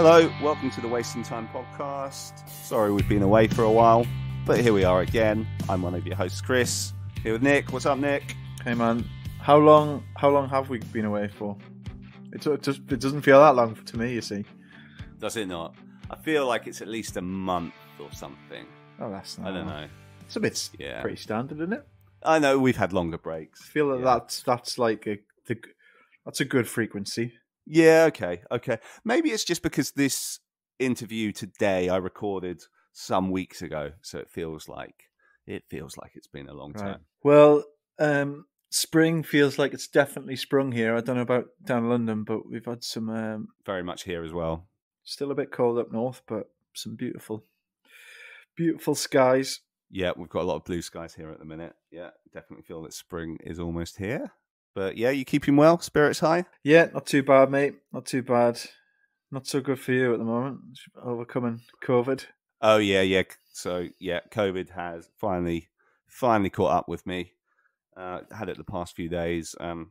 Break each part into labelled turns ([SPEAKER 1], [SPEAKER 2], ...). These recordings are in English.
[SPEAKER 1] Hello, welcome to the Wasting Time podcast. Sorry we've been away for a while, but here we are again. I'm one of your hosts, Chris, here with Nick. What's up, Nick?
[SPEAKER 2] Hey man, how long have we been away for? It doesn't feel that long to me, you see.
[SPEAKER 1] Does it not? I feel like it's at least a month or something.
[SPEAKER 2] Oh, that's not.
[SPEAKER 1] I don't know.
[SPEAKER 2] It's a bit pretty standard, isn't it?
[SPEAKER 1] I know we've had longer breaks.
[SPEAKER 2] I feel that that's like that's a good frequency.
[SPEAKER 1] Yeah, okay. Maybe it's just because this interview today I recorded some weeks ago, so it feels like it's been a long time.
[SPEAKER 2] Right. Well, spring feels like it's definitely sprung here. I don't know about down in London, but we've had some
[SPEAKER 1] very much here as well.
[SPEAKER 2] Still a bit cold up north, but some beautiful skies.
[SPEAKER 1] Yeah, we've got a lot of blue skies here at the minute. Yeah, definitely feel that spring is almost here. But yeah, you keeping well? Spirits high?
[SPEAKER 2] Yeah, not too bad, mate. Not too bad. Not so good for you at the moment. Overcoming COVID.
[SPEAKER 1] Oh yeah. So yeah, COVID has finally caught up with me. Had it the past few days. I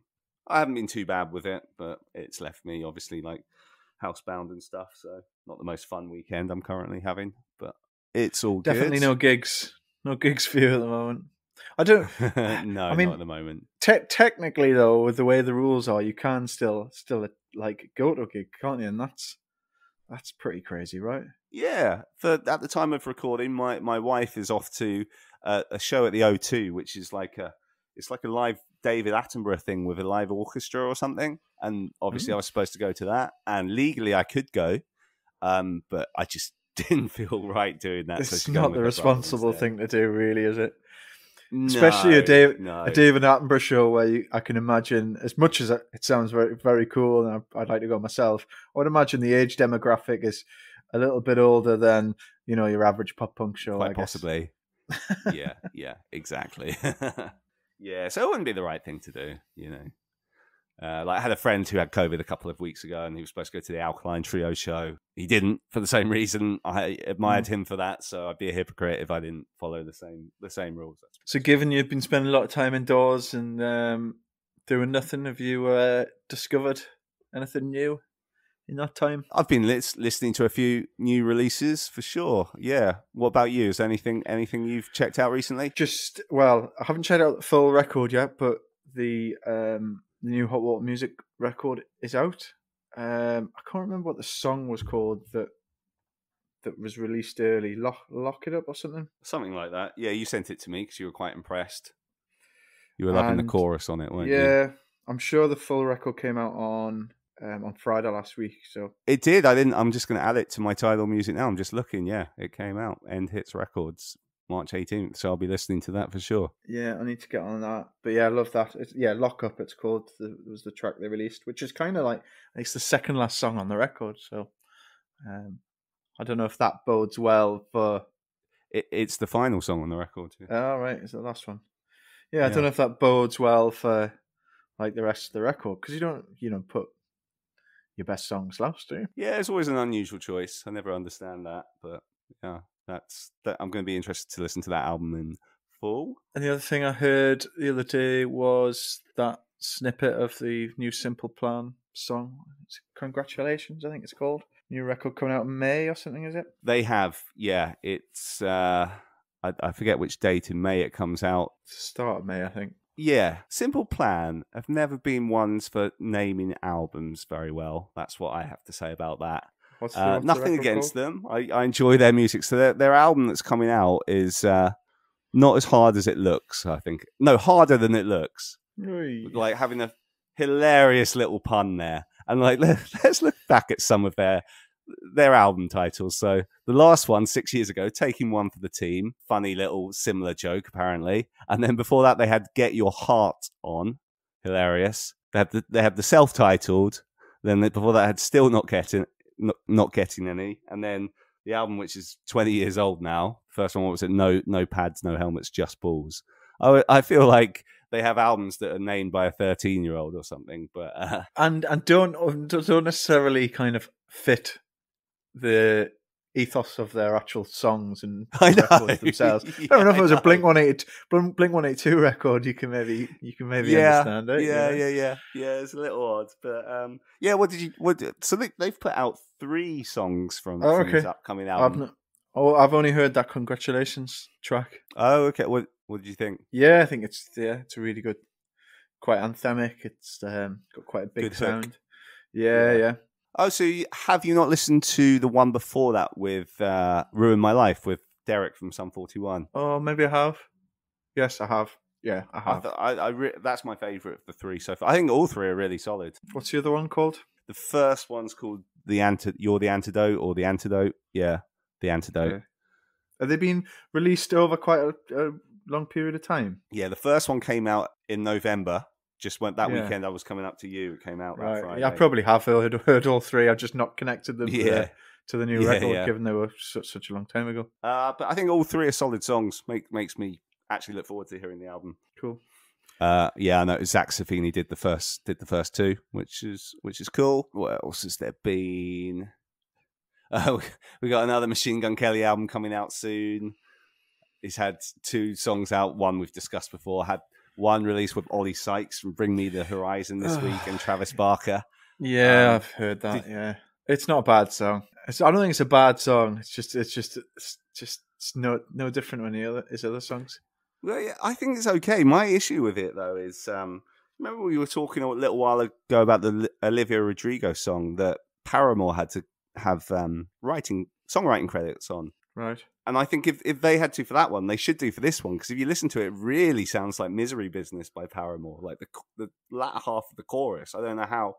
[SPEAKER 1] haven't been too bad with it, but it's left me obviously like housebound and stuff. So not the most fun weekend I'm currently having, but it's all
[SPEAKER 2] definitely
[SPEAKER 1] good.
[SPEAKER 2] No gigs for you at the moment. I don't.
[SPEAKER 1] No, I mean, not at the moment.
[SPEAKER 2] Technically, though, with the way the rules are, you can still like go to a gig, can't you? And that's pretty crazy, right?
[SPEAKER 1] Yeah. At the time of recording, my wife is off to a show at the O2, which is like a live David Attenborough thing with a live orchestra or something. And obviously, I was supposed to go to that, and legally I could go, but I just didn't feel right doing that.
[SPEAKER 2] It's not the responsible thing to do, really, is it?
[SPEAKER 1] No,
[SPEAKER 2] especially a David Attenborough show where I can imagine, as much as it sounds very, very cool and I'd like to go myself, I would imagine the age demographic is a little bit older than, your average pop punk show.
[SPEAKER 1] Quite possibly. Yeah, exactly. Yeah, so it wouldn't be the right thing to do, I had a friend who had COVID a couple of weeks ago and he was supposed to go to the Alkaline Trio show. He didn't, for the same reason. I admired him for that, so I'd be a hypocrite if I didn't follow the same rules.
[SPEAKER 2] So given you've been spending a lot of time indoors and doing nothing, have you discovered anything new in that time?
[SPEAKER 1] I've been listening to a few new releases for sure. Yeah. What about you? Is anything you've checked out recently?
[SPEAKER 2] I haven't checked out the full record yet, but the new Hot Water Music record is out. I can't remember what the song was called that was released early. Lock It Up or something?
[SPEAKER 1] Something like that. Yeah, you sent it to me because you were quite impressed. You were loving the chorus on it, weren't you?
[SPEAKER 2] Yeah, I'm sure the full record came out on Friday last week. So
[SPEAKER 1] it did. I'm just going to add it to my Tidal music now. I'm just looking. Yeah, it came out. End Hits Records, March 18th. So I'll be listening to that for sure.
[SPEAKER 2] Yeah, I need to get on that. But yeah, I love that. Lock Up, it's called. It was the track they released, which is kind of like, it's the second last song on the record. So I don't know if that bodes well for...
[SPEAKER 1] It's the final song on the record. Too.
[SPEAKER 2] Oh, right. It's the last one. Yeah, I don't know if that bodes well for like the rest of the record, because you don't put your best songs last, do you?
[SPEAKER 1] Yeah, it's always an unusual choice. I never understand that, but yeah, I'm going to be interested to listen to that album in full.
[SPEAKER 2] And the other thing I heard the other day was that snippet of the new Simple Plan song. Congratulations, I think it's called. New record coming out in May or something, is it?
[SPEAKER 1] They have, yeah. It's I forget which date in May it comes out.
[SPEAKER 2] Start of May, I think.
[SPEAKER 1] Yeah, Simple Plan have never been ones for naming albums very well. That's what I have to say about that.
[SPEAKER 2] What's
[SPEAKER 1] nothing against them. I enjoy their music. So their album that's coming out is not as hard as it looks, I think. No, harder than it looks.
[SPEAKER 2] Oy.
[SPEAKER 1] Like having a hilarious little pun there. And like let's look back at some of their album titles. So the last one, 6 years ago, Taking One for the Team. Funny little similar joke, apparently. And then before that, they had Get Your Heart On. Hilarious. They had the self-titled. Then before that, had Still Not Getting Any. And then the album, which is 20 years old now. First one, what was it? No Pads, No Helmets, Just Balls. I feel like they have albums that are named by a 13-year-old or something, but
[SPEAKER 2] and don't necessarily kind of fit the ethos of their actual songs and
[SPEAKER 1] I know.
[SPEAKER 2] records themselves.
[SPEAKER 1] Yeah,
[SPEAKER 2] Fair enough. If it was
[SPEAKER 1] I
[SPEAKER 2] a Blink 182 record, you can maybe understand it.
[SPEAKER 1] Yeah. It's a little odd, but yeah. So they've put out 3 songs from this upcoming album.
[SPEAKER 2] I've only heard that Congratulations track.
[SPEAKER 1] Oh, okay. What did you think?
[SPEAKER 2] Yeah, I think it's a really good, quite anthemic. It's got quite a big
[SPEAKER 1] Good
[SPEAKER 2] sound.
[SPEAKER 1] hook.
[SPEAKER 2] Yeah.
[SPEAKER 1] Oh, so have you not listened to the one before that with Ruin My Life with Derek from Sum 41?
[SPEAKER 2] Oh, maybe I have. Yes, I have. Yeah, I have.
[SPEAKER 1] That's my favourite of the 3 so far. I think all 3 are really solid.
[SPEAKER 2] What's the other one called?
[SPEAKER 1] The first one's called You're the Antidote, or The Antidote. Yeah, The Antidote.
[SPEAKER 2] Okay. Have they been released over quite a long period of time?
[SPEAKER 1] Yeah, the first one came out in November. Just went that weekend I was coming up to you. It came out that Friday.
[SPEAKER 2] Yeah, I probably have heard all 3. I've just not connected them to the new record, given they were such a long time ago.
[SPEAKER 1] But I think all 3 are solid songs. Makes me actually look forward to hearing the album.
[SPEAKER 2] Cool.
[SPEAKER 1] Yeah, I know Zach Safini did the first 2, which is cool. What else has there been? We got another Machine Gun Kelly album coming out soon. He's had 2 songs out. One we've discussed before. Had one release with Ollie Sykes from Bring Me the Horizon this week, and Travis Barker.
[SPEAKER 2] Yeah, I've heard that. It's not a bad song. I don't think it's a bad song. It's just no different than his other songs.
[SPEAKER 1] Well, yeah, I think it's okay. My issue with it though is, remember we were talking a little while ago about the Olivia Rodrigo song that Paramore had to have songwriting credits on.
[SPEAKER 2] Right.
[SPEAKER 1] And I think if they had to for that one, they should do for this one, because if you listen to it, it really sounds like Misery Business by Paramore, like the latter half of the chorus. I don't know how.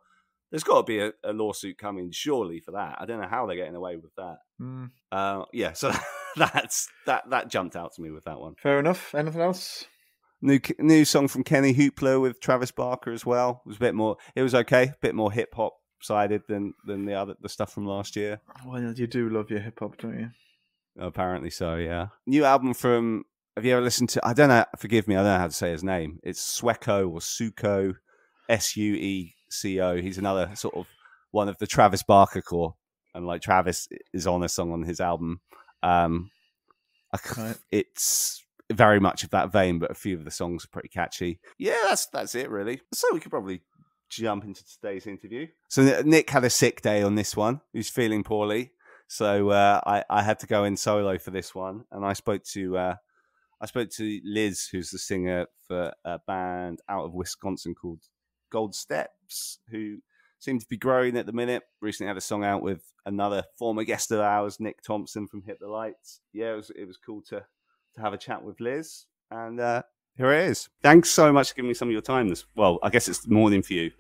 [SPEAKER 1] There's got to be a lawsuit coming, surely, for that. I don't know how they're getting away with that. Yeah, so that jumped out to me with that one.
[SPEAKER 2] Fair enough. Anything else?
[SPEAKER 1] New song from Kenny Hoopla with Travis Barker as well. It was a bit more. It was okay, a bit more hip hop sided than the stuff from last year.
[SPEAKER 2] Well, you do love your hip hop, don't you?
[SPEAKER 1] Apparently so, yeah. New album from, have you ever listened to, I don't know, forgive me, I don't know how to say his name. It's Sueco or Sueco, Sueco. He's another sort of one of the Travis Barker core. And like Travis is on a song on his album. It's very much of that vein, but a few of the songs are pretty catchy. Yeah, that's it really. So we could probably jump into today's interview. So Nick had a sick day on this one. He was feeling poorly. So I had to go in solo for this one, and I spoke to Liz, who's the singer for a band out of Wisconsin called Gold Steps, who seem to be growing at the minute. Recently had a song out with another former guest of ours, Nick Thompson from Hit the Lights. Yeah, it was cool to have a chat with Liz, and here it is. Thanks so much for giving me some of your time. Well, I guess it's morning for you.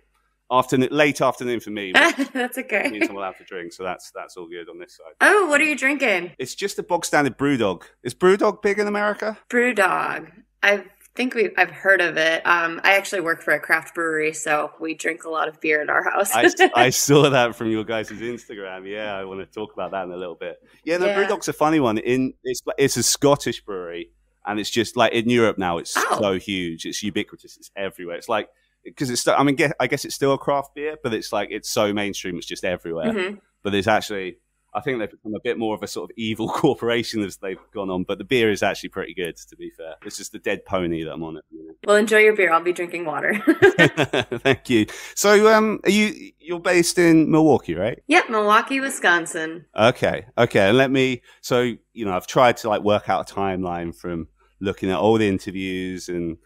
[SPEAKER 1] Late afternoon for me.
[SPEAKER 3] That's okay.
[SPEAKER 1] Means I'm allowed to drink, so that's all good on this side.
[SPEAKER 3] Oh, what are you drinking?
[SPEAKER 1] It's just a bog standard BrewDog. Is BrewDog big in America?
[SPEAKER 3] BrewDog. I've heard of it. I actually work for a craft brewery, so we drink a lot of beer at our house.
[SPEAKER 1] I saw that from your guys' Instagram. Yeah, I want to talk about that in a little bit. Yeah, BrewDog's a funny one. It's a Scottish brewery, and it's just like in Europe now. It's so huge. It's ubiquitous. It's everywhere. It's like, because it's, I mean, I guess it's still a craft beer, but it's like, it's so mainstream, it's just everywhere. Mm-hmm. But it's actually, I think they've become a bit more of a sort of evil corporation as they've gone on, but the beer is actually pretty good, to be fair. It's just the dead pony that I'm on at the minute.
[SPEAKER 3] Well, enjoy your beer. I'll be drinking water.
[SPEAKER 1] Thank you. So, you're based in Milwaukee, right?
[SPEAKER 3] Yep, Milwaukee, Wisconsin.
[SPEAKER 1] Okay. And I've tried to like work out a timeline from looking at all the interviews and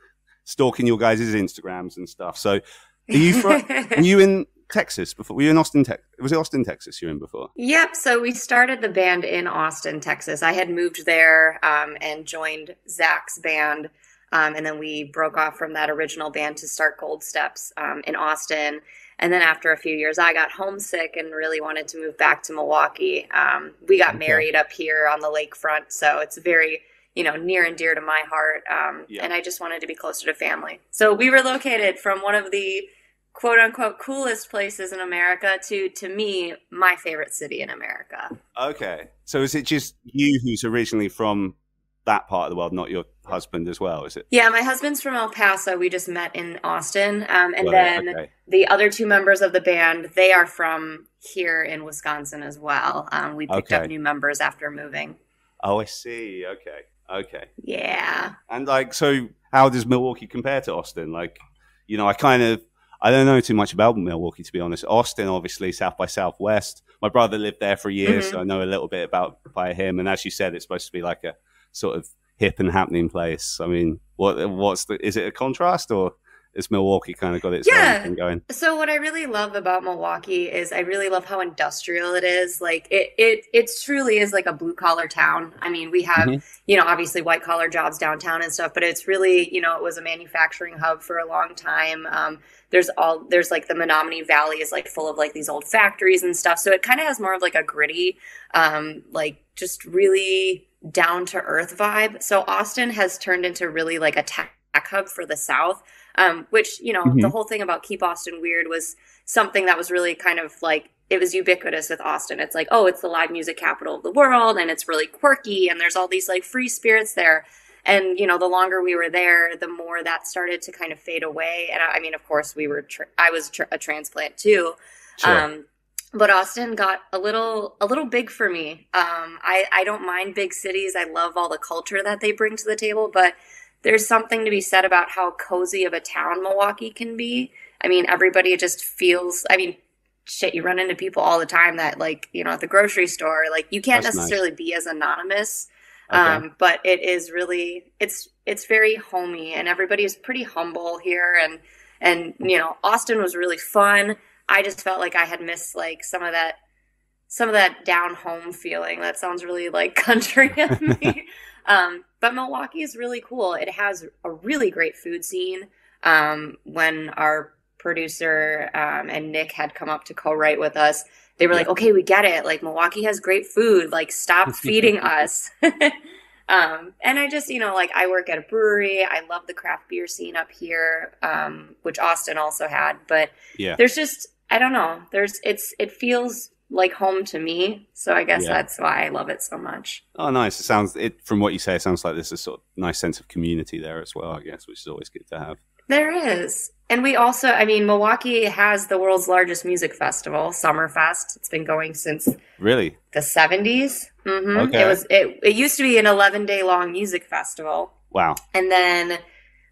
[SPEAKER 1] stalking your guys' Instagrams and stuff. So, were you in Texas before? Were you in Austin, Texas? Was it Austin, Texas you were in before?
[SPEAKER 3] Yep. So we started the band in Austin, Texas. I had moved there and joined Zach's band. And then we broke off from that original band to start Gold Steps in Austin. And then after a few years, I got homesick and really wanted to move back to Milwaukee. We got married up here on the lakefront. So it's very, near and dear to my heart. And I just wanted to be closer to family. So we relocated from one of the quote unquote coolest places in America to me, my favorite city in America.
[SPEAKER 1] Okay. So is it just you who's originally from that part of the world, not your husband as well, is it?
[SPEAKER 3] Yeah, my husband's from El Paso. We just met in Austin. And
[SPEAKER 1] Right,
[SPEAKER 3] then
[SPEAKER 1] okay.
[SPEAKER 3] the other two members of the band, they are from here in Wisconsin as well. We picked up
[SPEAKER 1] Okay.
[SPEAKER 3] new members after moving.
[SPEAKER 1] Oh, I see. Okay.
[SPEAKER 3] Yeah.
[SPEAKER 1] And like, so how does Milwaukee compare to Austin? Like, you know, I don't know too much about Milwaukee, to be honest. Austin, obviously, South by Southwest. My brother lived there for years, so I know a little bit by him. And as you said, it's supposed to be like a sort of hip and happening place. I mean, is it a contrast, or has Milwaukee kind of got its own thing going?
[SPEAKER 3] So what I really love about Milwaukee is I really love how industrial it is. Like it truly is like a blue collar town. I mean, we have, you know, obviously white collar jobs downtown and stuff, but it's really, you know, it was a manufacturing hub for a long time. There's like the Menominee Valley is like full of like these old factories and stuff. So it kind of has more of like a gritty, like just really down to earth vibe. So Austin has turned into really like a tech hub for the South. Which, you know, the whole thing about Keep Austin Weird was something that was really kind of like, it was ubiquitous with Austin. It's like, oh, it's the live music capital of the world, and it's really quirky, and there's all these like free spirits there. And, you know, the longer we were there, the more that started to kind of fade away. And I mean, of course, I was a transplant too.
[SPEAKER 1] Sure.
[SPEAKER 3] But Austin got a little big for me. I don't mind big cities. I love all the culture that they bring to the table, but there's something to be said about how cozy of a town Milwaukee can be. I mean, everybody just feels, I mean, shit, you run into people all the time that, like, you know, at the grocery store, like, you can't necessarily be as anonymous.
[SPEAKER 1] Okay.
[SPEAKER 3] But it is really, it's very homey, and everybody is pretty humble here. And, you know, Austin was really fun. I just felt like I had missed like some of that down home feeling. That sounds really like country of me. But Milwaukee is really cool. It has a really great food scene. When our producer and Nick had come up to co-write with us, they were like, okay, we get it. Like, Milwaukee has great food. Like, stop feeding us. And I just, you know, like, I work at a brewery. I love the craft beer scene up here, which Austin also had. But there's just, I don't know. It feels like home to me, so I guess that's why I love it so much.
[SPEAKER 1] Oh, nice. From what you say, it sounds like there's a sort of nice sense of community there as well, I guess, which is always good to have.
[SPEAKER 3] There is. And we also, I mean, Milwaukee has the world's largest music festival, Summerfest. It's been going since
[SPEAKER 1] Really?
[SPEAKER 3] the 70s.
[SPEAKER 1] Okay.
[SPEAKER 3] It used to be an 11-day long music festival.
[SPEAKER 1] Wow.
[SPEAKER 3] And then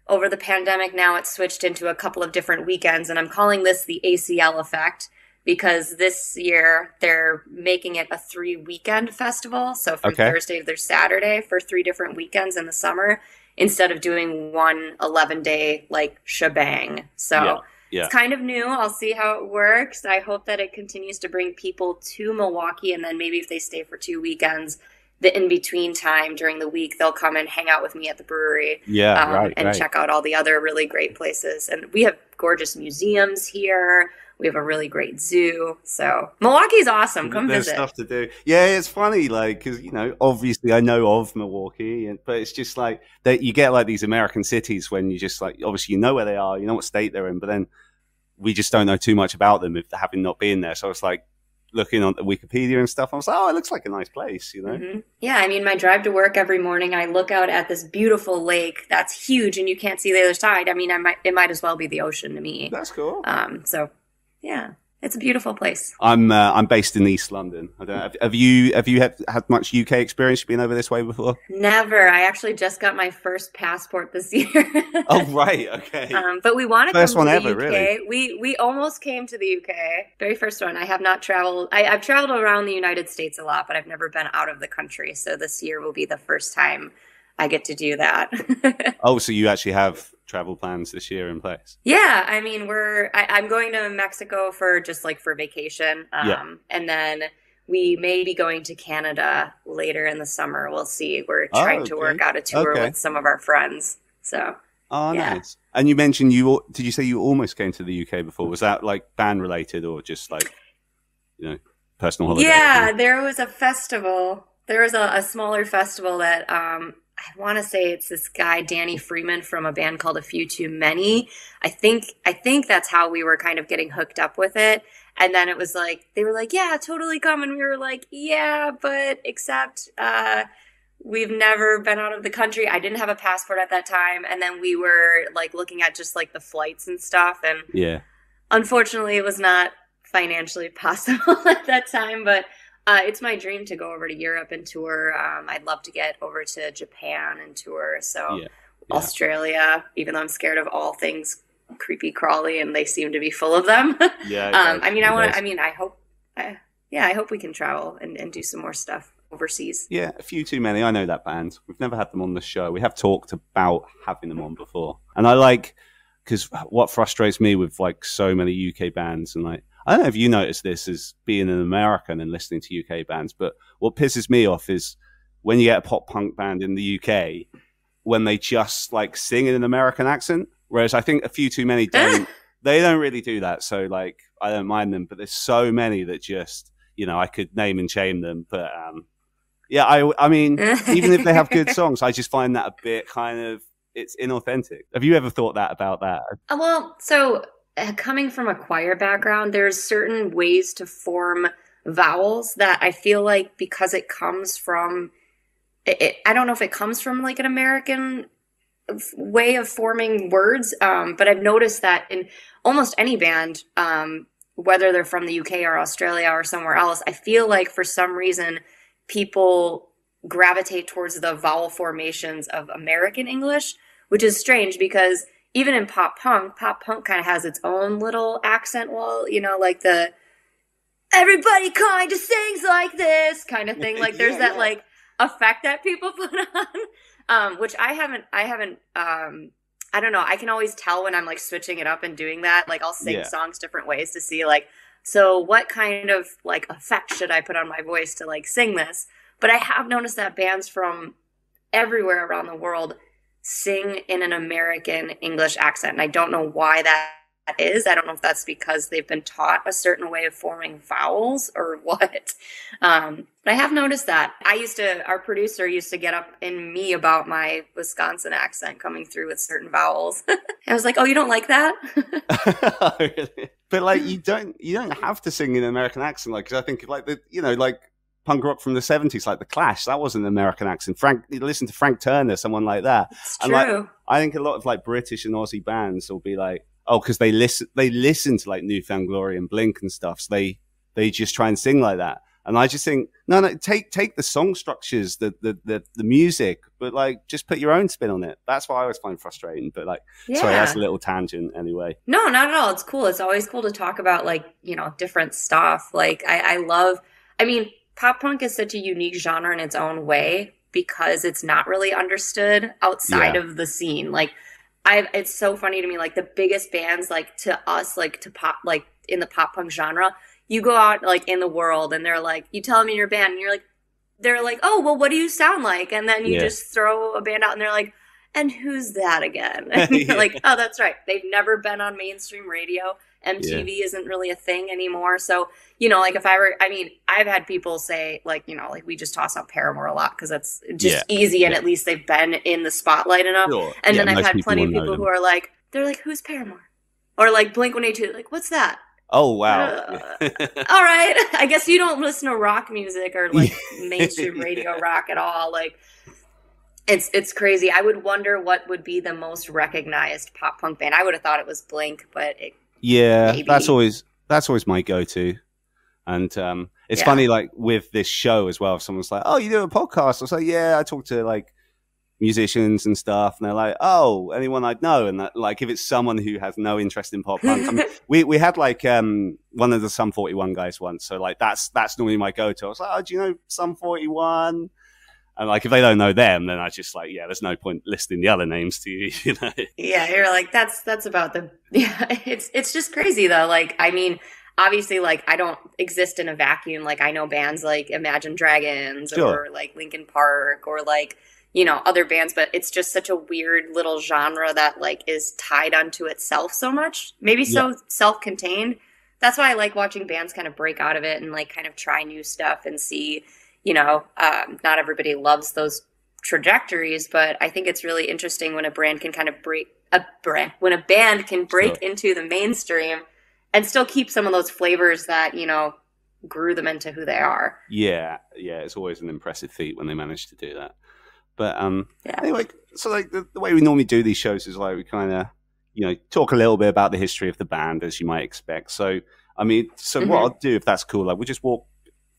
[SPEAKER 3] over the pandemic, now it's switched into a couple of different weekends, and I'm calling this the ACL effect, because this year they're making it a 3-weekend festival. So from Thursday to Saturday for 3 different weekends in the summer, instead of doing one 11-day like shebang. So it's kind of new. I'll see how it works. I hope that it continues to bring people to Milwaukee, and then maybe if they stay for 2 weekends, the in-between time during the week, they'll come and hang out with me at the brewery and check out all the other really great places. And we have gorgeous museums here. We have a really great zoo. So Milwaukee's awesome. Come
[SPEAKER 1] There's
[SPEAKER 3] visit.
[SPEAKER 1] stuff to do. Yeah, it's funny, like, because, you know, obviously I know of Milwaukee, but it's just like that you get like these American cities when you just like, obviously you know where they are, you know what state they're in, but then we just don't know too much about them if having not been there. So it's like looking on the Wikipedia and stuff, I was like, oh, it looks like a nice place, you know?
[SPEAKER 3] Yeah, I mean, my drive to work every morning, I look out at this beautiful lake that's huge and you can't see the other side. I mean, it might as well be the ocean to me.
[SPEAKER 1] That's cool.
[SPEAKER 3] So yeah, it's a beautiful place.
[SPEAKER 1] I'm based in East London. I don't know, have you had much UK experience? Been over this way before?
[SPEAKER 3] Never. I actually just got my first passport this year.
[SPEAKER 1] Oh, right. Okay.
[SPEAKER 3] But we want to come to the UK.
[SPEAKER 1] Really?
[SPEAKER 3] We almost came to the UK. Very first one. I have not traveled. I've traveled around the United States a lot, but I've never been out of the country. So this year will be the first time I get to do that.
[SPEAKER 1] Oh, so you actually have travel plans this year in place?
[SPEAKER 3] Yeah, I mean, I'm going to Mexico for vacation. And then we may be going to Canada later in the summer. We'll see. We're trying to work out a tour with some of our friends. So,
[SPEAKER 1] nice. And you mentioned did you say you almost came to the UK before? Was that like band related or just like, you know, personal holiday?
[SPEAKER 3] Yeah, there was a festival. There was a smaller festival that, I want to say it's this guy, Danny Freeman, from a band called A Few Too Many. I think that's how we were kind of getting hooked up with it. And then it was like, they were like, yeah, totally come. And we were like, yeah, but except we've never been out of the country. I didn't have a passport at that time. And then we were like looking at just like the flights and stuff. And unfortunately, it was not financially possible at that time. But it's my dream to go over to Europe and tour. I'd love to get over to Japan and tour. So Australia, even though I'm scared of all things creepy crawly, and they seem to be full of them. I hope we can travel and do some more stuff overseas.
[SPEAKER 1] Yeah, a few too many. I know that band. We've never had them on the show. We have talked about having them on before. And I like, because what frustrates me with like so many UK bands, and like, I don't know if you notice this as being an American and listening to UK bands, but what pisses me off is when you get a pop punk band in the UK, when they just like sing in an American accent. Whereas I think a few too many don't. They don't really do that. So like, I don't mind them, but there's so many that just, I could name and shame them. But I mean, even if they have good songs, I just find that a bit kind of, it's inauthentic. Have you ever thought that about that?
[SPEAKER 3] Well, so coming from a choir background, there's certain ways to form vowels that I feel like because it comes from, I don't know if it comes from like an American way of forming words, but I've noticed that in almost any band, whether they're from the UK or Australia or somewhere else, I feel like for some reason people gravitate towards the vowel formations of American English, which is strange because even in pop punk kind of has its own little accent. Well, like the everybody kind of sings like this kind of thing. Like there's that like effect that people put on, which I haven't, I don't know. I can always tell when I'm like switching it up and doing that. Like I'll sing songs different ways to see like, so what kind of like effect should I put on my voice to like sing this? But I have noticed that bands from everywhere around the world sing in an American English accent. And I don't know why that is. I don't know if that's because they've been taught a certain way of forming vowels or what. But I have noticed that. Our producer used to get up in me about my Wisconsin accent coming through with certain vowels. I was like, oh, you don't like that?
[SPEAKER 1] Really? But like, you don't have to sing in an American accent. Like, cause I think like like punk rock from the 70s, like the Clash, that wasn't an American accent. Listen to Frank Turner, someone like that.
[SPEAKER 3] It's
[SPEAKER 1] and
[SPEAKER 3] true.
[SPEAKER 1] Like, I think a lot of like British and Aussie bands will be like, oh, because they listen to like Newfound Glory and Blink and stuff. So they just try and sing like that. And I just think, no, take the song structures, the music, but like just put your own spin on it. That's what I always find frustrating. But like, sorry, that's a little tangent anyway.
[SPEAKER 3] No, not at all. It's cool. It's always cool to talk about like, different stuff. Like I mean, pop punk is such a unique genre in its own way because it's not really understood outside of the scene. Like it's so funny to me, like the biggest bands, like to us, like to pop, like in the pop punk genre, you go out like in the world and they're like, you tell them in your band and they're like, oh, well, what do you sound like? And then you just throw a band out and they're like, and who's that again? And you're like, oh, that's right. They've never been on mainstream radio. MTV isn't really a thing anymore. So, like if I've had people say like, like we just toss out Paramore a lot because that's just easy. And at least they've been in the spotlight enough. Sure. And then I've had plenty of people who are like, they're like, who's Paramore? Or like Blink-182, like, what's that?
[SPEAKER 1] Oh, wow.
[SPEAKER 3] All right. I guess you don't listen to rock music or like mainstream radio rock at all. Like it's crazy. I would wonder what would be the most recognized pop punk band. I would have thought it was Blink, but maybe.
[SPEAKER 1] that's always my go-to. And it's funny, like with this show as well, if someone's like, oh, you do a podcast? I'll say, yeah, I talk to like musicians and stuff, and they're like, oh, anyone I'd know? And that, like, if it's someone who has no interest in pop punk, I mean, we had like one of the Sum 41 guys once, so like that's normally my go-to. I was like, oh, do you know Sum 41? And like, if they don't know them, then I just like, there's no point listing the other names to you,
[SPEAKER 3] Yeah, you're like, that's about the. Yeah, it's just crazy though. Like, I mean, obviously, like, I don't exist in a vacuum. Like, I know bands like Imagine Dragons or like Linkin Park or like, other bands, but it's just such a weird little genre that like is tied unto itself so much, maybe so self-contained. That's why I like watching bands kind of break out of it and like kind of try new stuff and see, not everybody loves those trajectories, but I think it's really interesting when a brand can kind of when a band can break into the mainstream and still keep some of those flavors that, grew them into who they are.
[SPEAKER 1] Yeah, it's always an impressive feat when they manage to do that. But
[SPEAKER 3] Yeah.
[SPEAKER 1] anyway, so like the way we normally do these shows is like we kind of, talk a little bit about the history of the band, as you might expect. So, I mean, what I'll do, if that's cool, like we'll just walk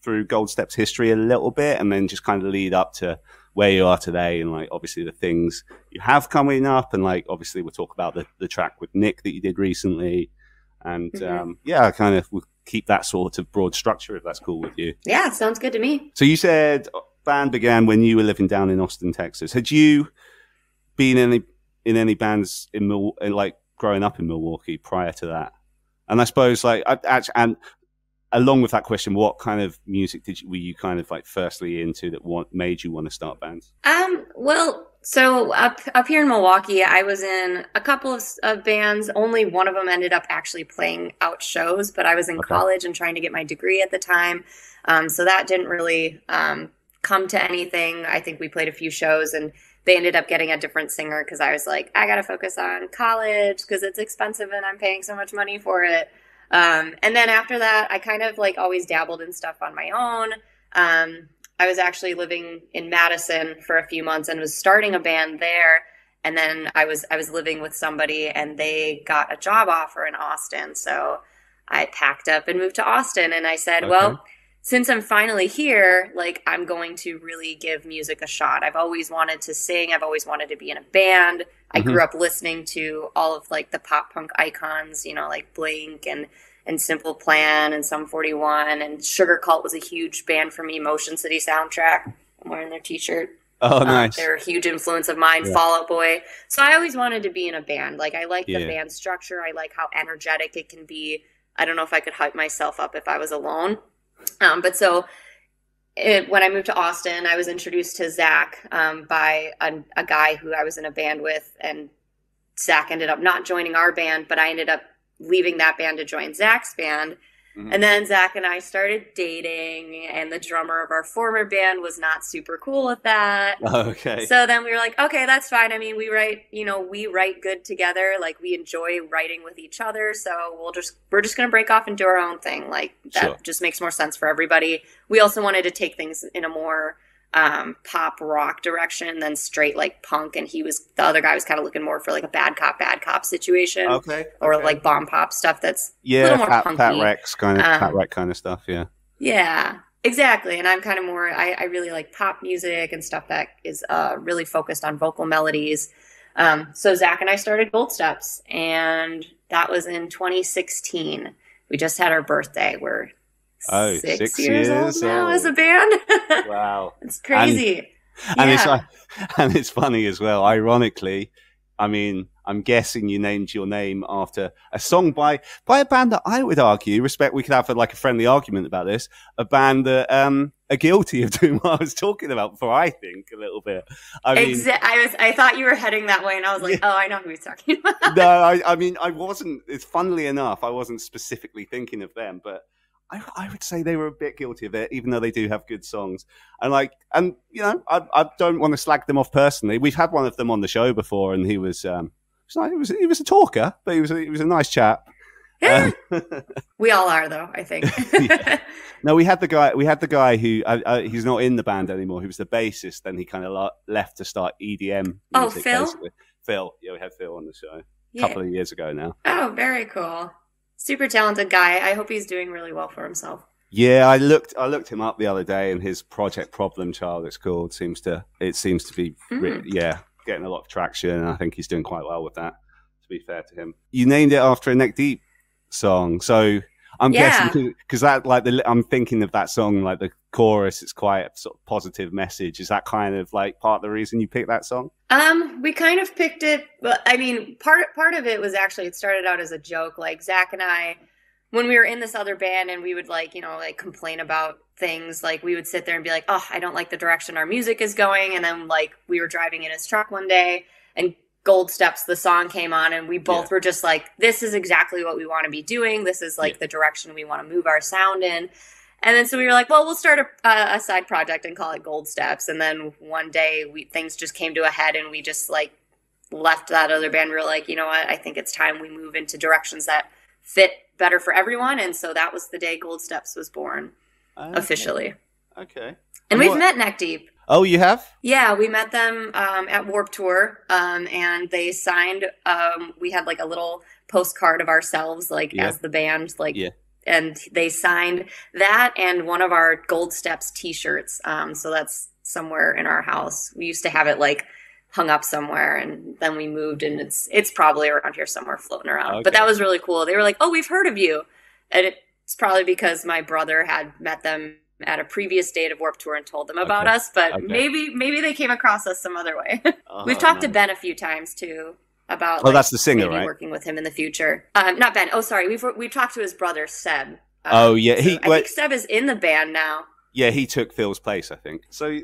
[SPEAKER 1] through Gold Step's history a little bit and then just kind of lead up to where you are today and like obviously the things you have coming up, and like obviously we'll talk about the track with Nick that you did recently, and kind of we'll keep that sort of broad structure if that's cool with you.
[SPEAKER 3] Yeah, sounds good to me.
[SPEAKER 1] So you said band began when you were living down in Austin, Texas. Had you been in any bands in like growing up in Milwaukee prior to that? And I suppose like and along with that question, what kind of music were you kind of like firstly into that made you want to start bands?
[SPEAKER 3] Well, so up here in Milwaukee, I was in a couple of bands. Only one of them ended up actually playing out shows, but I was in college and trying to get my degree at the time. So that didn't really come to anything. I think we played a few shows and they ended up getting a different singer because I was like, I got to focus on college because it's expensive and I'm paying so much money for it. And then after that, I kind of like always dabbled in stuff on my own. I was actually living in Madison for a few months and was starting a band there. And then I was living with somebody and they got a job offer in Austin. So I packed up and moved to Austin and I said, well, since I'm finally here, like I'm going to really give music a shot. I've always wanted to sing. I've always wanted to be in a band. I grew up listening to all of like the pop punk icons, like Blink and Simple Plan and Sum 41, and Sugar Cult was a huge band for me. Motion City Soundtrack. I'm wearing their t-shirt.
[SPEAKER 1] Oh, nice.
[SPEAKER 3] They're a huge influence of mine. Fall Out Boy. So I always wanted to be in a band. Like I like the band structure. I like how energetic it can be. I don't know if I could hype myself up if I was alone. But so when I moved to Austin, I was introduced to Zach by a guy who I was in a band with, and Zach ended up not joining our band, but I ended up leaving that band to join Zach's band. And then Zach and I started dating, and the drummer of our former band was not super cool with that.
[SPEAKER 1] Okay.
[SPEAKER 3] So then we were like, okay, that's fine. I mean, we write good together. Like we enjoy writing with each other. So we're just going to break off and do our own thing. Like that just makes more sense for everybody. We also wanted to take things in a more pop rock direction than straight like punk, and the other guy was kind of looking more for like a bad cop situation, or like bomb pop stuff that's a little more punky.
[SPEAKER 1] Pat Rex kind of stuff.
[SPEAKER 3] Yeah, exactly. And I'm kind of more I really like pop music and stuff that is really focused on vocal melodies. So Zach and I started Gold Steps, and that was in 2016. We just had our birthday. We're 6 years old now as a band.
[SPEAKER 1] Wow.
[SPEAKER 3] It's crazy.
[SPEAKER 1] And it's funny as well. Ironically, I mean, I'm guessing you named your name after a song by a band that I would argue, we could have like a friendly argument about this, a band that are guilty of doing what I was talking about before, I think, a little bit.
[SPEAKER 3] I thought you were heading that way, and I was like, oh, I know who he's talking about.
[SPEAKER 1] No, I mean, I wasn't, it's funnily enough, I wasn't specifically thinking of them, but I would say they were a bit guilty of it, even though they do have good songs. And I don't want to slag them off personally. We've had one of them on the show before, and he was he was a talker, but he was a nice chap.
[SPEAKER 3] Yeah. We all are, though, I think.
[SPEAKER 1] No, we had the guy who he's not in the band anymore. He was the bassist. Then he kind of left to start EDM music.
[SPEAKER 3] Oh, Phil.
[SPEAKER 1] Basically. Phil, yeah, we had Phil on the show a couple of years ago now.
[SPEAKER 3] Oh, very cool. Super talented guy. I hope he's doing really well for himself.
[SPEAKER 1] Yeah, I looked him up the other day, and his project Problem Child, it's called, seems to be getting a lot of traction, and I think he's doing quite well with that, to be fair to him. You named it after a Neck Deep song, so I'm guessing because that I'm thinking of that song, like the chorus, it's quite a sort of positive message. Is that kind of like part of the reason you picked that song?
[SPEAKER 3] We kind of picked it, but I mean, part of it was actually, it started out as a joke. Like Zach and I, when we were in this other band and we would like complain about things, like we would sit there and be like, oh, I don't like the direction our music is going. And then like we were driving in his truck one day and Gold Steps, the song came on, and we both were just like, this is exactly what we want to be doing. This is like the direction we want to move our sound in. And then so we were like, well, we'll start a side project and call it Gold Steps. And then one day things just came to a head, and we just like left that other band. We were like, you know what? I think it's time we move into directions that fit better for everyone. And so that was the day Gold Steps was born officially.
[SPEAKER 1] Okay.
[SPEAKER 3] And we've met Neck Deep.
[SPEAKER 1] Oh, you have?
[SPEAKER 3] Yeah, we met them at Warped Tour, and they signed. We had like a little postcard of ourselves, like as the band, like, and they signed that and one of our Gold Steps T-shirts. So that's somewhere in our house. We used to have it like hung up somewhere, and then we moved, and it's probably around here somewhere floating around. Okay. But that was really cool. They were like, "Oh, we've heard of you," and it's probably because my brother had met them at a previous date of Warped Tour and told them about us, but maybe they came across us some other way. We've talked to Ben a few times too about
[SPEAKER 1] that's the singer,
[SPEAKER 3] maybe
[SPEAKER 1] right?
[SPEAKER 3] Working with him in the future. Not Ben. Oh, sorry. We've talked to his brother Seb.
[SPEAKER 1] I
[SPEAKER 3] think Seb is in the band now.
[SPEAKER 1] Yeah, he took Phil's place, I think. So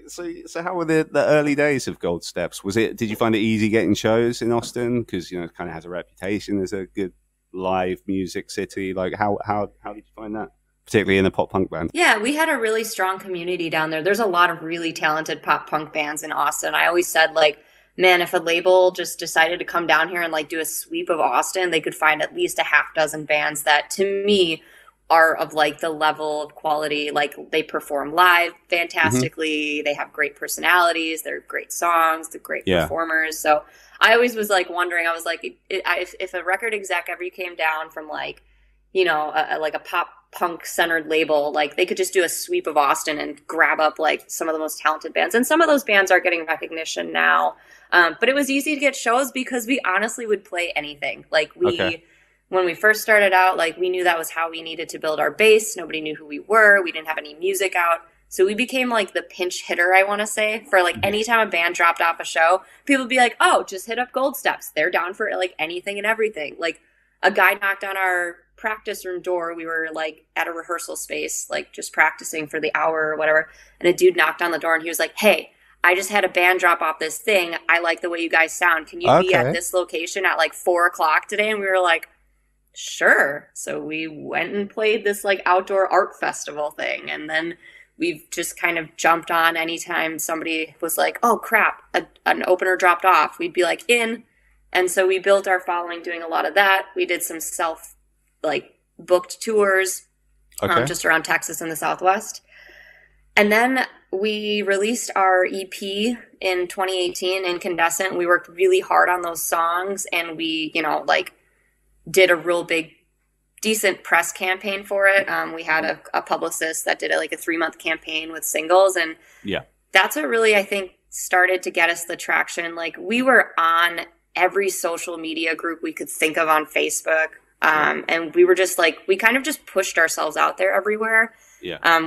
[SPEAKER 1] how were the early days of Gold Steps? Did you find it easy getting shows in Austin? Because it kind of has a reputation as a good live music city. Like how did you find that? Particularly in a pop punk band. Yeah,
[SPEAKER 3] we had a really strong community down there. There's a lot of really talented pop punk bands in Austin. I always said, like, man, if a label just decided to come down here and like do a sweep of Austin, they could find at least a half dozen bands that to me are of like the level of quality. Like they perform live fantastically. They have great personalities. They're great songs. They're great performers. So I always was like wondering, I was like, if a record exec ever came down from like, like a pop punk centered label, like they could just do a sweep of Austin and grab up like some of the most talented bands. And some of those bands are getting recognition now. But it was easy to get shows because we honestly would play anything. Like when we first started out, like we knew that was how we needed to build our base. Nobody knew who we were. We didn't have any music out. So we became like the pinch hitter, I want to say, for like anytime a band dropped off a show, people would be like, oh, just hit up Gold Steps. They're down for like anything and everything. Like a guy knocked on our practice room door. We were like at a rehearsal space, like just practicing for the hour or whatever. And a dude knocked on the door and he was like, hey, I just had a band drop off this thing. I like the way you guys sound. Can you be at this location at like 4:00 today? And we were like, sure. So we went and played this like outdoor art festival thing. And then we've just kind of jumped on anytime somebody was like, oh crap, an opener dropped off. We'd be like in. And so we built our following doing a lot of that. We did some booked tours just around Texas and the Southwest. And then we released our EP in 2018, Incandescent. We worked really hard on those songs, and we, did a real big, decent press campaign for it. We had a publicist that did a 3-month campaign with singles. And that's what really, I think, started to get us the traction. Like we were on every social media group we could think of on Facebook. And we were just we kind of just pushed ourselves out there everywhere.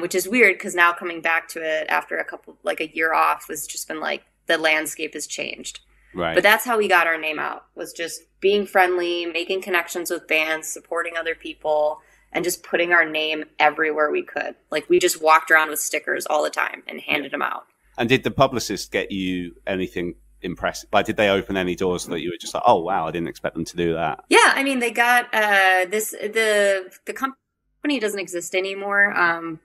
[SPEAKER 3] Which is weird because now coming back to it after a year off was just been the landscape has changed. Right. But that's how we got our name out, was just being friendly, making connections with bands, supporting other people, and just putting our name everywhere we could. Like we just walked around with stickers all the time and handed them out. And did the publicist get you anything impressive? Did they open any doors that you were just like, oh wow, I didn't expect them to do that? Yeah, I mean, they got the company doesn't exist anymore,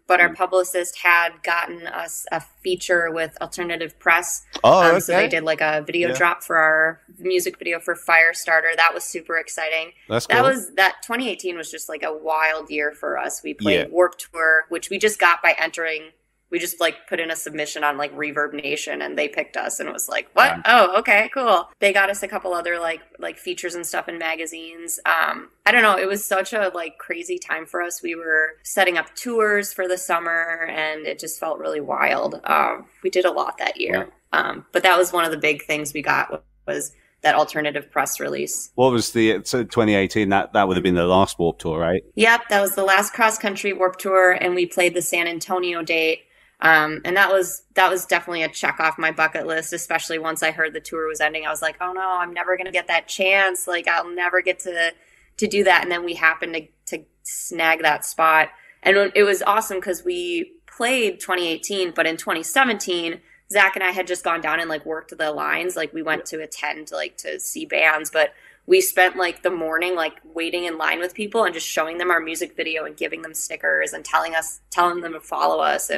[SPEAKER 3] but our publicist had gotten us a feature with Alternative Press. So they did a video drop for our music video for Firestarter. That was super exciting. That's cool. That 2018 was just a wild year for us. We played Warped Tour, which we just got by entering. We just put in a submission on Reverb Nation, and they picked us, and it was like, what? Yeah. Oh, okay, cool. They got us a couple other like features and stuff in magazines. I don't know. It was such a crazy time for us. We were setting up tours for the summer, and it just felt really wild. We did a lot that year. Yeah. But that was one of the big things we got was that Alternative Press release. What was so 2018? That would have been the last Warped Tour, right? Yep, that was the last cross country Warped Tour, and we played the San Antonio date. And that was definitely a check off my bucket list, especially once I heard the tour was ending. I was like, oh no, I'm never going to get that chance. I'll never get to do that. And then we happened to snag that spot. And it was awesome because we played 2018, but in 2017, Zach and I had just gone down and worked the lines. We went to attend to see bands, but we spent the morning waiting in line with people and just showing them our music video and giving them stickers and telling them to follow us.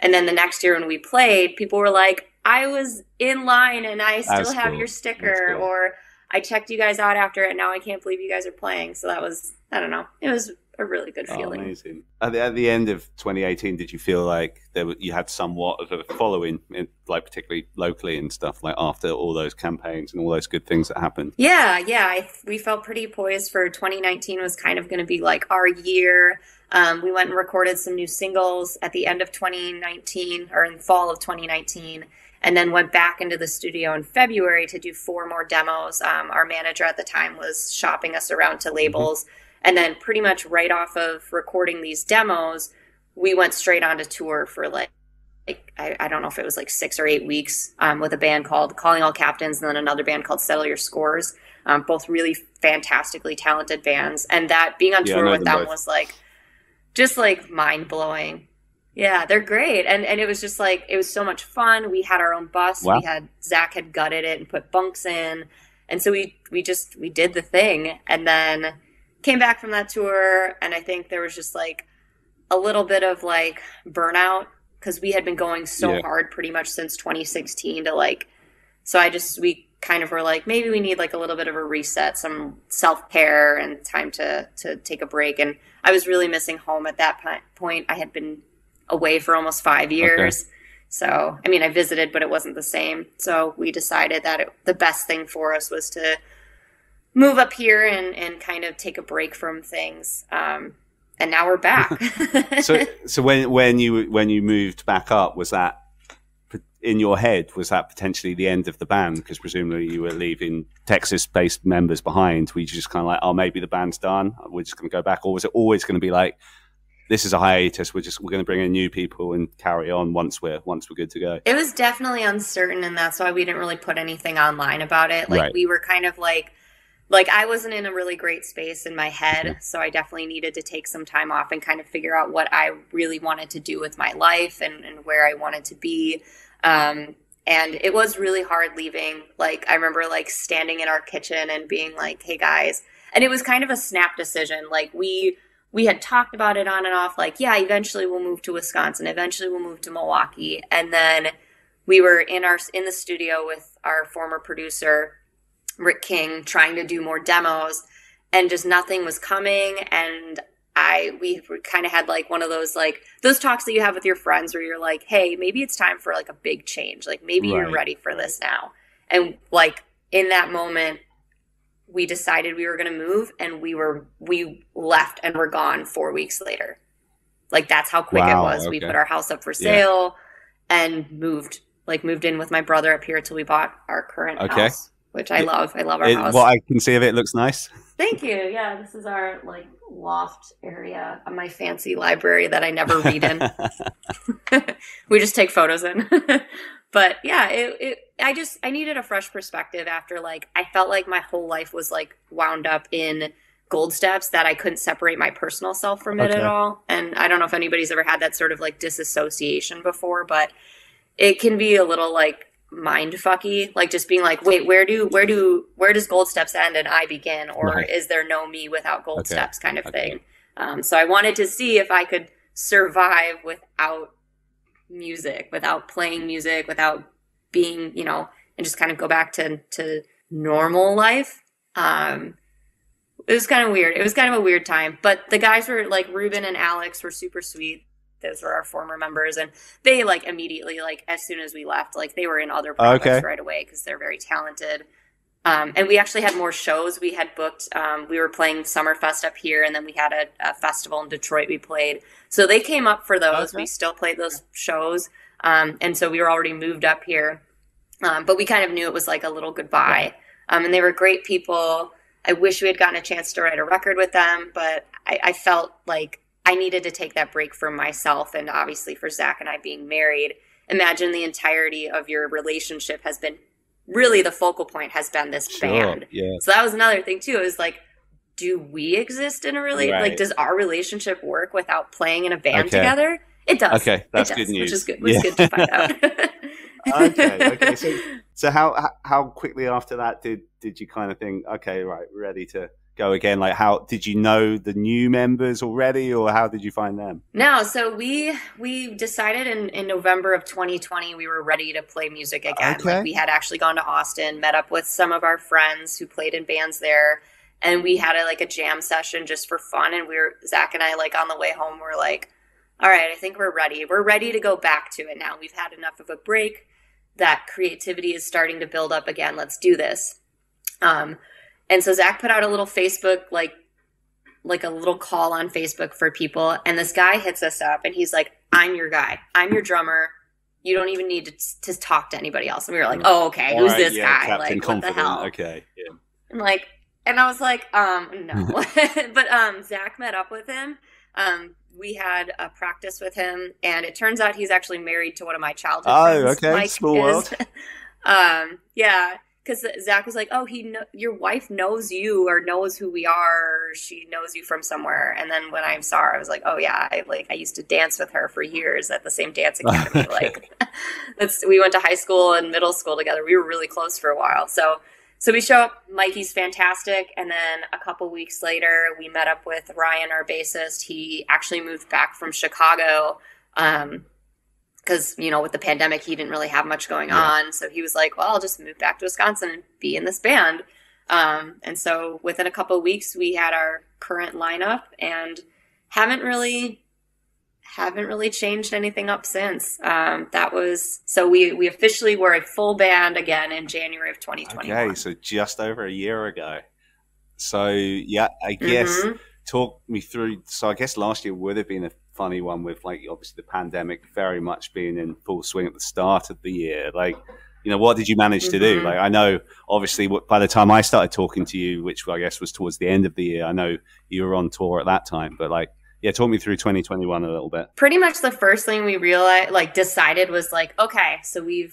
[SPEAKER 3] And then the next year when we played, people were like, I was in line and I still have your sticker, or I checked you guys out after it. Now I can't believe you guys are playing. So that was, I don't know. It was a really good feeling.
[SPEAKER 1] Amazing. At the end of 2018, did you feel like you had somewhat of a following, like particularly locally and stuff, like after all those campaigns and all those good things that happened?
[SPEAKER 3] Yeah. We felt pretty poised for 2019 was kind of going to be like our year. We went and recorded some new singles at the end of 2019 or in the fall of 2019. And then went back into the studio in February to do 4 more demos. Our manager at the time was shopping us around to labels. And then pretty much right off of recording these demos, we went straight on to tour for I don't know if it was like 6 or 8 weeks with a band called Calling All Captains and then another band called Settle Your Scores. Both really fantastically talented bands. And that being on tour with them was just mind-blowing. Yeah, they're great. And it was just it was so much fun. We had our own bus.
[SPEAKER 1] Wow.
[SPEAKER 3] Zach had gutted it and put bunks in. And so we did the thing and then came back from that tour. And I think there was just a little bit of burnout because we had been going so hard pretty much since 2016 to so we kind of were maybe we need a little bit of a reset, some self-care and time to take a break. And I was really missing home at that point. I had been away for almost 5 years. Okay. So, I mean, I visited, but it wasn't the same. So we decided that the best thing for us was to move up here and kind of take a break from things. And now we're back.
[SPEAKER 1] So when you moved back up, was that in your head, was that potentially the end of the band? Because presumably you were leaving Texas-based members behind. Were you just kind of oh, maybe the band's done, we're just going to go back? Or was it always going to be this is a hiatus, we're going to bring in new people and carry on once we're good to go?
[SPEAKER 3] It was definitely uncertain, and that's why we didn't really put anything online about it. We were kind of I wasn't in a really great space in my head, so I definitely needed to take some time off and kind of figure out what I really wanted to do with my life and where I wanted to be. And it was really hard leaving. I remember standing in our kitchen and being hey guys, and it was kind of a snap decision. We had talked about it on and off, eventually we'll move to Wisconsin. Eventually we'll move to Milwaukee. And then we were in the studio with our former producer, Rick King, trying to do more demos, and just nothing was coming. And we kind of had one of those those talks that you have with your friends where you're hey, maybe it's time for a big change. Maybe you're ready for this now. And in that moment, we decided we were going to move, and we left and were gone 4 weeks later. That's how quick it was. Okay. We put our house up for sale and moved in with my brother up here till we bought our current house, which I love. I love our house.
[SPEAKER 1] What I can see of it looks nice.
[SPEAKER 3] Thank you. Yeah, this is our loft area, my fancy library that I never read in. We just take photos in. But yeah, I needed a fresh perspective after I felt like my whole life was wound up in Gold Steps, that I couldn't separate my personal self from it at all. And I don't know if anybody's ever had that sort of disassociation before, but it can be a little mind fucky, just being wait, where does Gold Steps end and I begin, or is there no me without Gold Steps kind of thing. So I wanted to see if I could survive without music, without playing music, without being, and just kind of go back to normal life. It was kind of weird. It was kind of a weird time, but the guys were Ruben and Alex were super sweet. Those were our former members, and they immediately, as soon as we left, they were in other projects right away because they're very talented. And we actually had more shows. We had booked, we were playing Summerfest up here, and then we had a festival in Detroit we played. So they came up for those. Okay. We still played those shows. And so we were already moved up here. But we kind of knew it was a little goodbye. And they were great people. I wish we had gotten a chance to write a record with them, but I felt I needed to take that break for myself, and obviously for Zach and I being married. Imagine the entirety of your relationship has been really the focal point has been this band. Yeah. So that was another thing too. It was do we exist in a relationship? Does our relationship work without playing in a band together? It does. Okay, that's good news. Which is good. It's good to find out.
[SPEAKER 1] Okay. So how quickly after that did you kind of think, okay, right, we're ready to go again? Like, how did you know the new members already, or how did you find them?
[SPEAKER 3] No, so we decided in November of 2020 we were ready to play music again.
[SPEAKER 1] Okay.
[SPEAKER 3] Like, we had actually gone to Austin, met up with some of our friends who played in bands there, and we had a jam session just for fun. And Zach and I, like, on the way home, we're like, all right, I think we're ready. We're ready to go back to it now. We've had enough of a break. That creativity is starting to build up again. Let's do this. And so Zach put out a little Facebook, like a little call on Facebook for people. And this guy hits us up and he's like, I'm your guy. I'm your drummer. You don't even need to talk to anybody else. And we were like, oh, okay. Who's this guy?
[SPEAKER 1] Captain
[SPEAKER 3] like,
[SPEAKER 1] Confident.
[SPEAKER 3] What the hell?
[SPEAKER 1] Okay. Yeah.
[SPEAKER 3] And I was like, no. But Zach met up with him. We had a practice with him, and it turns out he's actually married to one of my childhood friends.
[SPEAKER 1] Oh, okay.
[SPEAKER 3] Mike
[SPEAKER 1] Small world.
[SPEAKER 3] Yeah, because Zach was like, oh, your wife knows you or knows who we are. Or she knows you from somewhere. And then when I saw her, I was like, oh, yeah, I used to dance with her for years at the same dance academy. We went to high school and middle school together. We were really close for a while. So we show up, Mikey's fantastic, and then a couple weeks later, we met up with Ryan, our bassist. He actually moved back from Chicago because, with the pandemic, he didn't really have much going on. So he was like, well, I'll just move back to Wisconsin and be in this band. And so within a couple of weeks, we had our current lineup and haven't really changed anything up since. So we officially were a full band again in January of 2021.
[SPEAKER 1] Okay, so just over a year ago. So yeah, I guess talk me through. So I guess last year would have been a funny one with obviously the pandemic very much being in full swing at the start of the year. What did you manage to do? I know obviously by the time I started talking to you, which I guess was towards the end of the year, I know you were on tour at that time, but talk me through 2021 a little bit.
[SPEAKER 3] Pretty much the first thing we realized, decided was okay, so we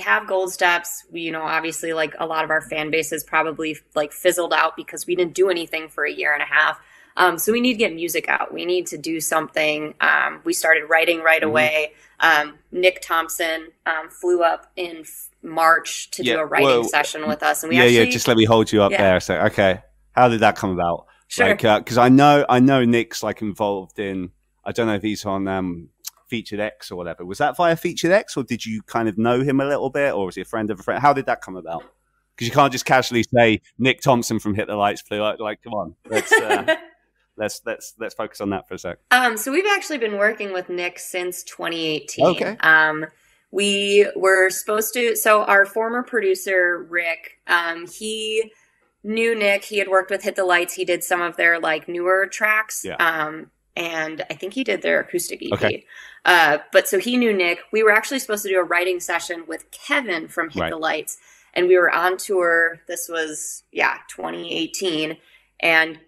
[SPEAKER 3] have Gold Steps. We, obviously a lot of our fan base has probably fizzled out because we didn't do anything for a year and a half. So we need to get music out. We need to do something. We started writing right away. Nick Thompson flew up in March to do a writing session with us. And we
[SPEAKER 1] just let me hold you up there. So, okay. How did that come about?
[SPEAKER 3] Sure.
[SPEAKER 1] Because I know Nick's involved in, I don't know if he's on Featured X or whatever. Was that via Featured X, or did you kind of know him a little bit, or was he a friend of a friend? How did that come about? Because you can't just casually say Nick Thompson from Hit the Lights flew out. Come on, let's focus on that for a sec.
[SPEAKER 3] So we've actually been working with Nick since 2018.
[SPEAKER 1] Okay.
[SPEAKER 3] We were supposed to. So our former producer Rick, he knew Nick. He had worked with Hit the Lights. He did some of their newer tracks.
[SPEAKER 1] Yeah.
[SPEAKER 3] And I think he did their acoustic EP.
[SPEAKER 1] Okay.
[SPEAKER 3] But so he knew Nick. We were actually supposed to do a writing session with Kevin from Hit the Lights. And we were on tour. This was, 2018. And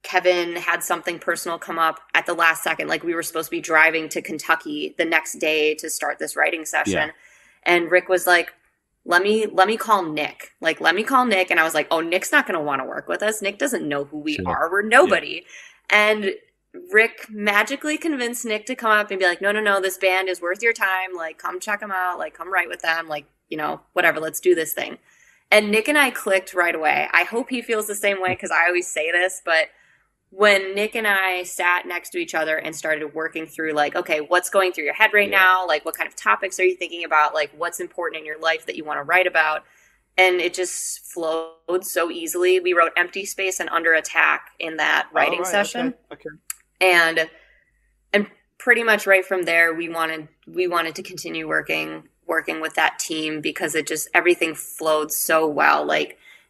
[SPEAKER 3] Kevin had something personal come up at the last second. We were supposed to be driving to Kentucky the next day to start this writing session.
[SPEAKER 1] Yeah.
[SPEAKER 3] And Rick was like, let me call Nick. Let me call Nick. And I was like, oh, Nick's not going to want to work with us. Nick doesn't know who we are. We're nobody. Yeah. And Rick magically convinced Nick to come up and be like, no, this band is worth your time. Come check them out. Come write with them. Whatever, let's do this thing. And Nick and I clicked right away. I hope he feels the same way because I always say this, but when Nick and I sat next to each other and started working through okay, what's going through your head right now? What kind of topics are you thinking about? What's important in your life that you want to write about? And it just flowed so easily. We wrote Empty Space and Under Attack in that writing session.
[SPEAKER 1] Okay.
[SPEAKER 3] And pretty much right from there, we wanted to continue working with that team because it just, everything flowed so well.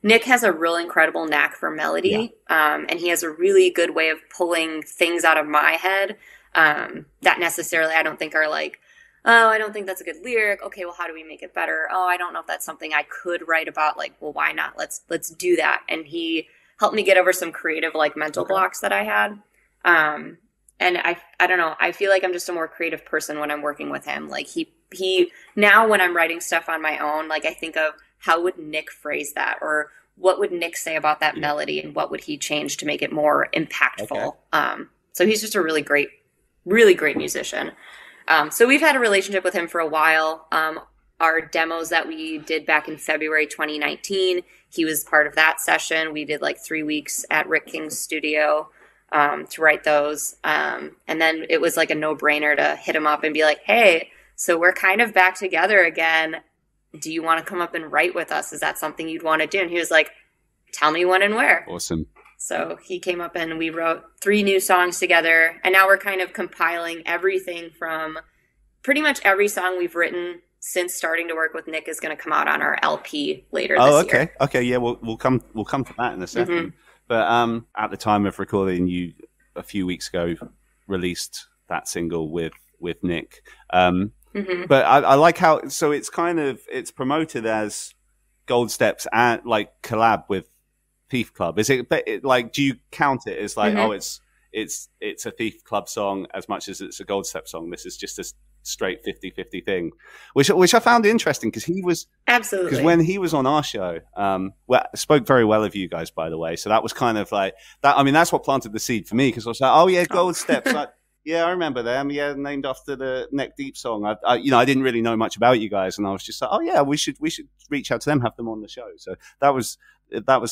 [SPEAKER 3] Nick has a real incredible knack for melody, and he has a really good way of pulling things out of my head that necessarily I don't think are oh, I don't think that's a good lyric. Okay, well, how do we make it better? Oh, I don't know if that's something I could write about. Well, why not? Let's do that. And he helped me get over some creative mental blocks that I had. And I don't know. I feel like I'm just a more creative person when I'm working with him. He now when I'm writing stuff on my own, I think of how would Nick phrase that, or what would Nick say about that melody, and what would he change to make it more impactful? Okay. So he's just a really great musician. So we've had a relationship with him for a while. our demos that we did back in February 2019. He was part of that session. We did like 3 weeks at Rick King's studio to write those. And then it was like a no-brainer to hit him up and be like, hey, so we're kind of back together again. Do you want to come up and write with us? Is that something you'd want to do? And he was like, tell me when and where.
[SPEAKER 1] Awesome.
[SPEAKER 3] So he came up and we wrote 3 new songs together. And now we're kind of compiling everything from pretty much every song we've written since starting to work with Nick is going to come out on our LP later this year.
[SPEAKER 1] Okay. Yeah, we'll come to that in a second. Mm-hmm. But at the time of recording, you a few weeks ago released that single with Nick. Mm-hmm. But I like how, so it's kind of, it's promoted as Gold Steps and like collab with Thief Club. Is it like, do you count it as like, mm-hmm. It's a Thief Club song as much as it's a Gold Step song? This is just a straight 50-50 thing, which I found interesting because he was
[SPEAKER 3] absolutely,
[SPEAKER 1] because when he was on our show, spoke very well of you guys, by the way. So that was kind of like that. I mean, that's what planted the seed for me, because I was like, oh yeah, Gold Steps. Like, yeah, I remember them. Yeah, named after the Neck Deep song. I didn't really know much about you guys, and I was just like, oh yeah, we should reach out to them, have them on the show. So that was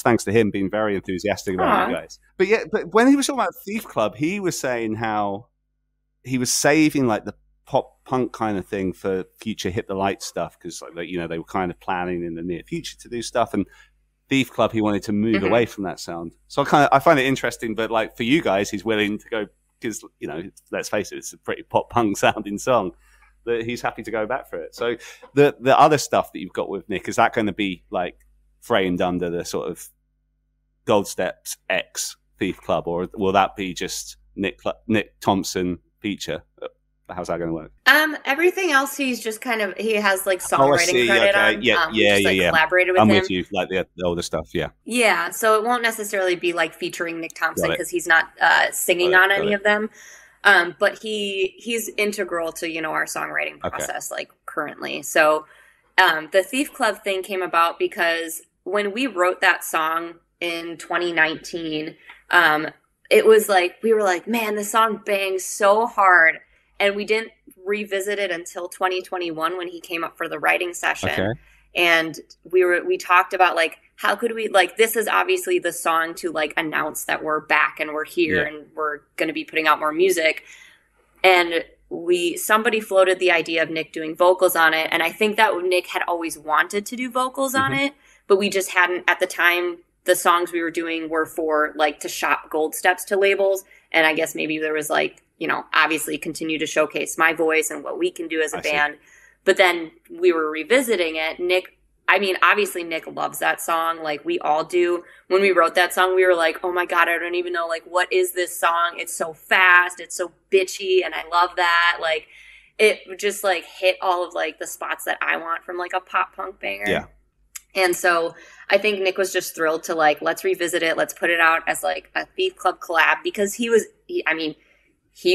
[SPEAKER 1] thanks to him being very enthusiastic about you guys. But when he was talking about Thief Club, he was saying how he was saving like the pop punk kind of thing for future Hit the Light stuff, because like they were kind of planning in the near future to do stuff, and Thief Club he wanted to move mm-hmm. away from that sound. So I find it interesting, but like for you guys, he's willing to go. Because, let's face it, it's a pretty pop punk sounding song, that he's happy to go back for it. So the other stuff that you've got with Nick, is that going to be like framed under the sort of Gold Steps X Thief Club, or will that be just Nick Thompson feature? How's that going to work?
[SPEAKER 3] Everything else, he has like songwriting credit on.
[SPEAKER 1] Yeah.
[SPEAKER 3] Collaborated with
[SPEAKER 1] I'm
[SPEAKER 3] him.
[SPEAKER 1] with you, like the older stuff. Yeah.
[SPEAKER 3] Yeah. So it won't necessarily be like featuring Nick Thompson, because he's not singing on any of them. But he's integral to our songwriting process, like currently. So the Thief Club thing came about because when we wrote that song in 2019, it was like we were like, man, the song bangs so hard. And we didn't revisit it until 2021 when he came up for the writing session. Okay. And we talked about like, how could we, like, this is obviously the song to like announce that we're back and we're here and we're going to be putting out more music. And somebody floated the idea of Nick doing vocals on it. And I think that Nick had always wanted to do vocals mm-hmm. on it, but we just hadn't at the time. The songs we were doing were for like to shop Gold Steps to labels. And I guess maybe there was like, obviously continue to showcase my voice and what we can do as a band. But then we were revisiting it. Obviously Nick loves that song. Like we all do. When we wrote that song, we were like, oh my God, I don't even know. Like, what is this song? It's so fast. It's so bitchy. And I love that. Like it just like hit all of like the spots that I want from like a pop punk banger.
[SPEAKER 1] Yeah.
[SPEAKER 3] And so I think Nick was just thrilled to like, let's revisit it. Let's put it out as like a Thief Club collab, because he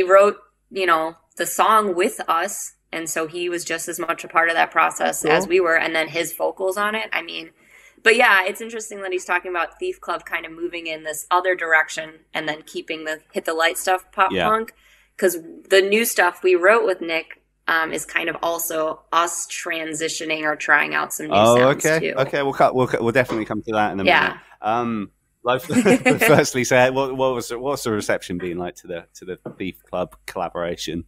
[SPEAKER 3] wrote, the song with us. And so he was just as much a part of that process as we were. And then his vocals on it. But yeah, it's interesting that he's talking about Thief Club kind of moving in this other direction and then keeping the Hit the Light stuff pop punk. Because the new stuff we wrote with Nick is kind of also us transitioning or trying out some new sounds too. Okay,
[SPEAKER 1] we'll definitely come to that in a minute. Firstly, say what's the reception been like to the Thief Club collaboration?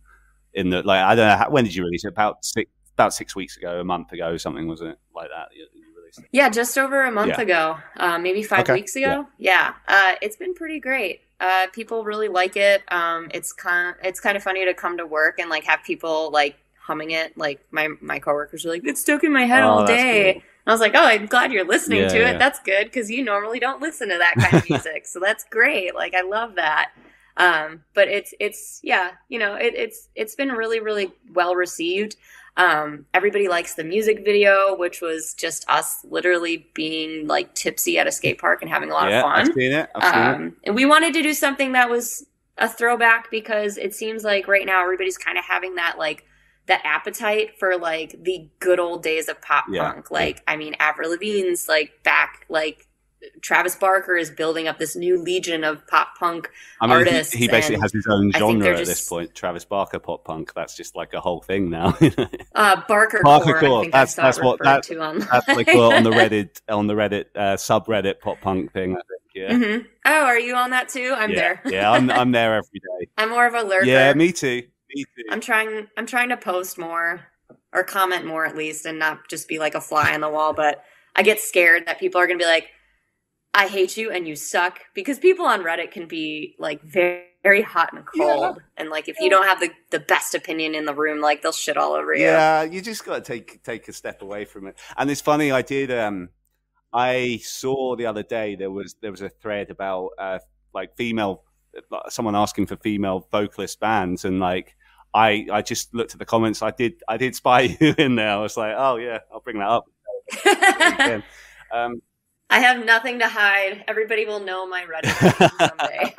[SPEAKER 1] In the I don't know, when did you release it? About 6 weeks ago, a month ago, something, was it like that? You released it?
[SPEAKER 3] Yeah, just over a month ago, maybe 5 weeks ago. Yeah, it's been pretty great. People really like it. It's kind of funny to come to work and like have people like humming it. Like my coworkers are like, it's stuck in my head all day. Cool. I was like, oh, I'm glad you're listening to it. That's good, because you normally don't listen to that kind of music. So that's great. Like, I love that. But it's been really, really well received. Everybody likes the music video, which was just us literally being like tipsy at a skate park and having a lot of fun.
[SPEAKER 1] I've seen it.
[SPEAKER 3] And we wanted to do something that was a throwback, because it seems like right now everybody's kind of having that that appetite for like the good old days of pop punk. Like, Avril Lavigne's like back, like Travis Barker is building up this new legion of pop punk artists.
[SPEAKER 1] He basically has his own genre at this point. Travis Barker pop punk. That's just like a whole thing now.
[SPEAKER 3] Barker
[SPEAKER 1] Core.
[SPEAKER 3] I think that's what
[SPEAKER 1] that's like on the Reddit subreddit pop punk thing. I think. Yeah.
[SPEAKER 3] Mm-hmm. Oh, are you on that too? I'm there.
[SPEAKER 1] Yeah, I'm there every day.
[SPEAKER 3] I'm more of a lurker.
[SPEAKER 1] Yeah, me too.
[SPEAKER 3] I'm trying to post more or comment more at least, and not just be like a fly on the wall. But I get scared that people are gonna be like, I hate you and you suck, because people on Reddit can be like very, very hot and cold, and like if you don't have the best opinion in the room, like they'll shit all over you.
[SPEAKER 1] Yeah, you just got to take a step away from it. And it's funny, I saw the other day there was a thread about like someone asking for female vocalist bands, and like I just looked at the comments. I did spy you in there. I was like, oh yeah, I'll bring that up.
[SPEAKER 3] I have nothing to hide. Everybody will know my Reddit someday.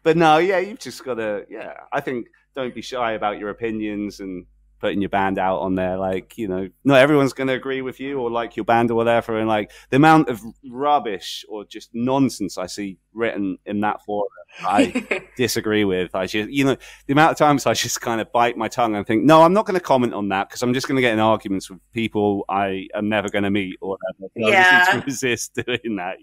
[SPEAKER 1] But no, yeah, you've just got to, I think don't be shy about your opinions and putting your band out on there. Like, not everyone's going to agree with you or like your band or whatever. And like the amount of rubbish or just nonsense I see written in that forum, I disagree with. I just, the amount of times I just kind of bite my tongue and think, no, I'm not going to comment on that because I'm just going to get in arguments with people I am never going to meet or whatever. So I just need to resist doing that,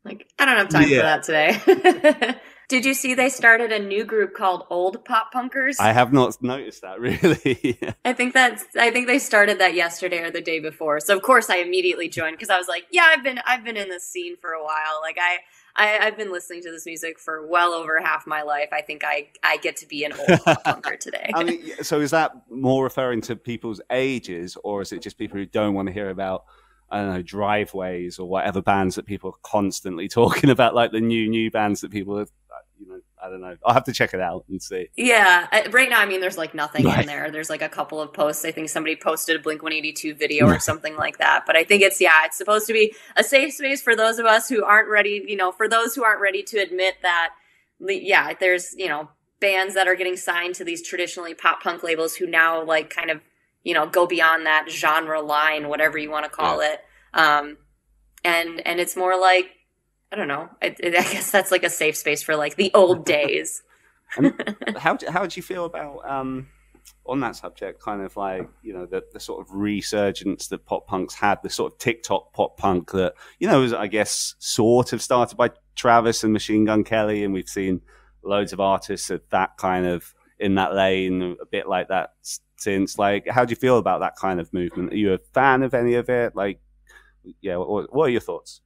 [SPEAKER 3] Like, I don't have time for that today. Did you see they started a new group called Old Pop Punkers?
[SPEAKER 1] I have not noticed that, really.
[SPEAKER 3] I think they started that yesterday or the day before. So of course I immediately joined because I was like, yeah, I've been in this scene for a while. Like I've been listening to this music for well over half my life. I think I get to be an old pop punker today.
[SPEAKER 1] I mean, so is that more referring to people's ages, or is it just people who don't want to hear about, I don't know, Driveways or whatever bands that people are constantly talking about, like the new bands that people are, I don't know. I'll have to check it out and see.
[SPEAKER 3] Yeah. Right now, I mean, there's like nothing in there. There's like a couple of posts. I think somebody posted a Blink-182 video or something like that. But I think it's supposed to be a safe space for those of us who aren't ready, for those who aren't ready to admit that, there's, bands that are getting signed to these traditionally pop punk labels who now like kind of, go beyond that genre line, whatever you want to call it. And it's more like, I don't know. I guess that's like a safe space for like the old days.
[SPEAKER 1] How did you feel about on that subject? Kind of like the sort of resurgence that pop punks had, the sort of TikTok pop punk that was, I guess, sort of started by Travis and Machine Gun Kelly, and we've seen loads of artists at that kind of in that lane, a bit like that since. Like, how do you feel about that kind of movement? Are you a fan of any of it? Like, what are your thoughts?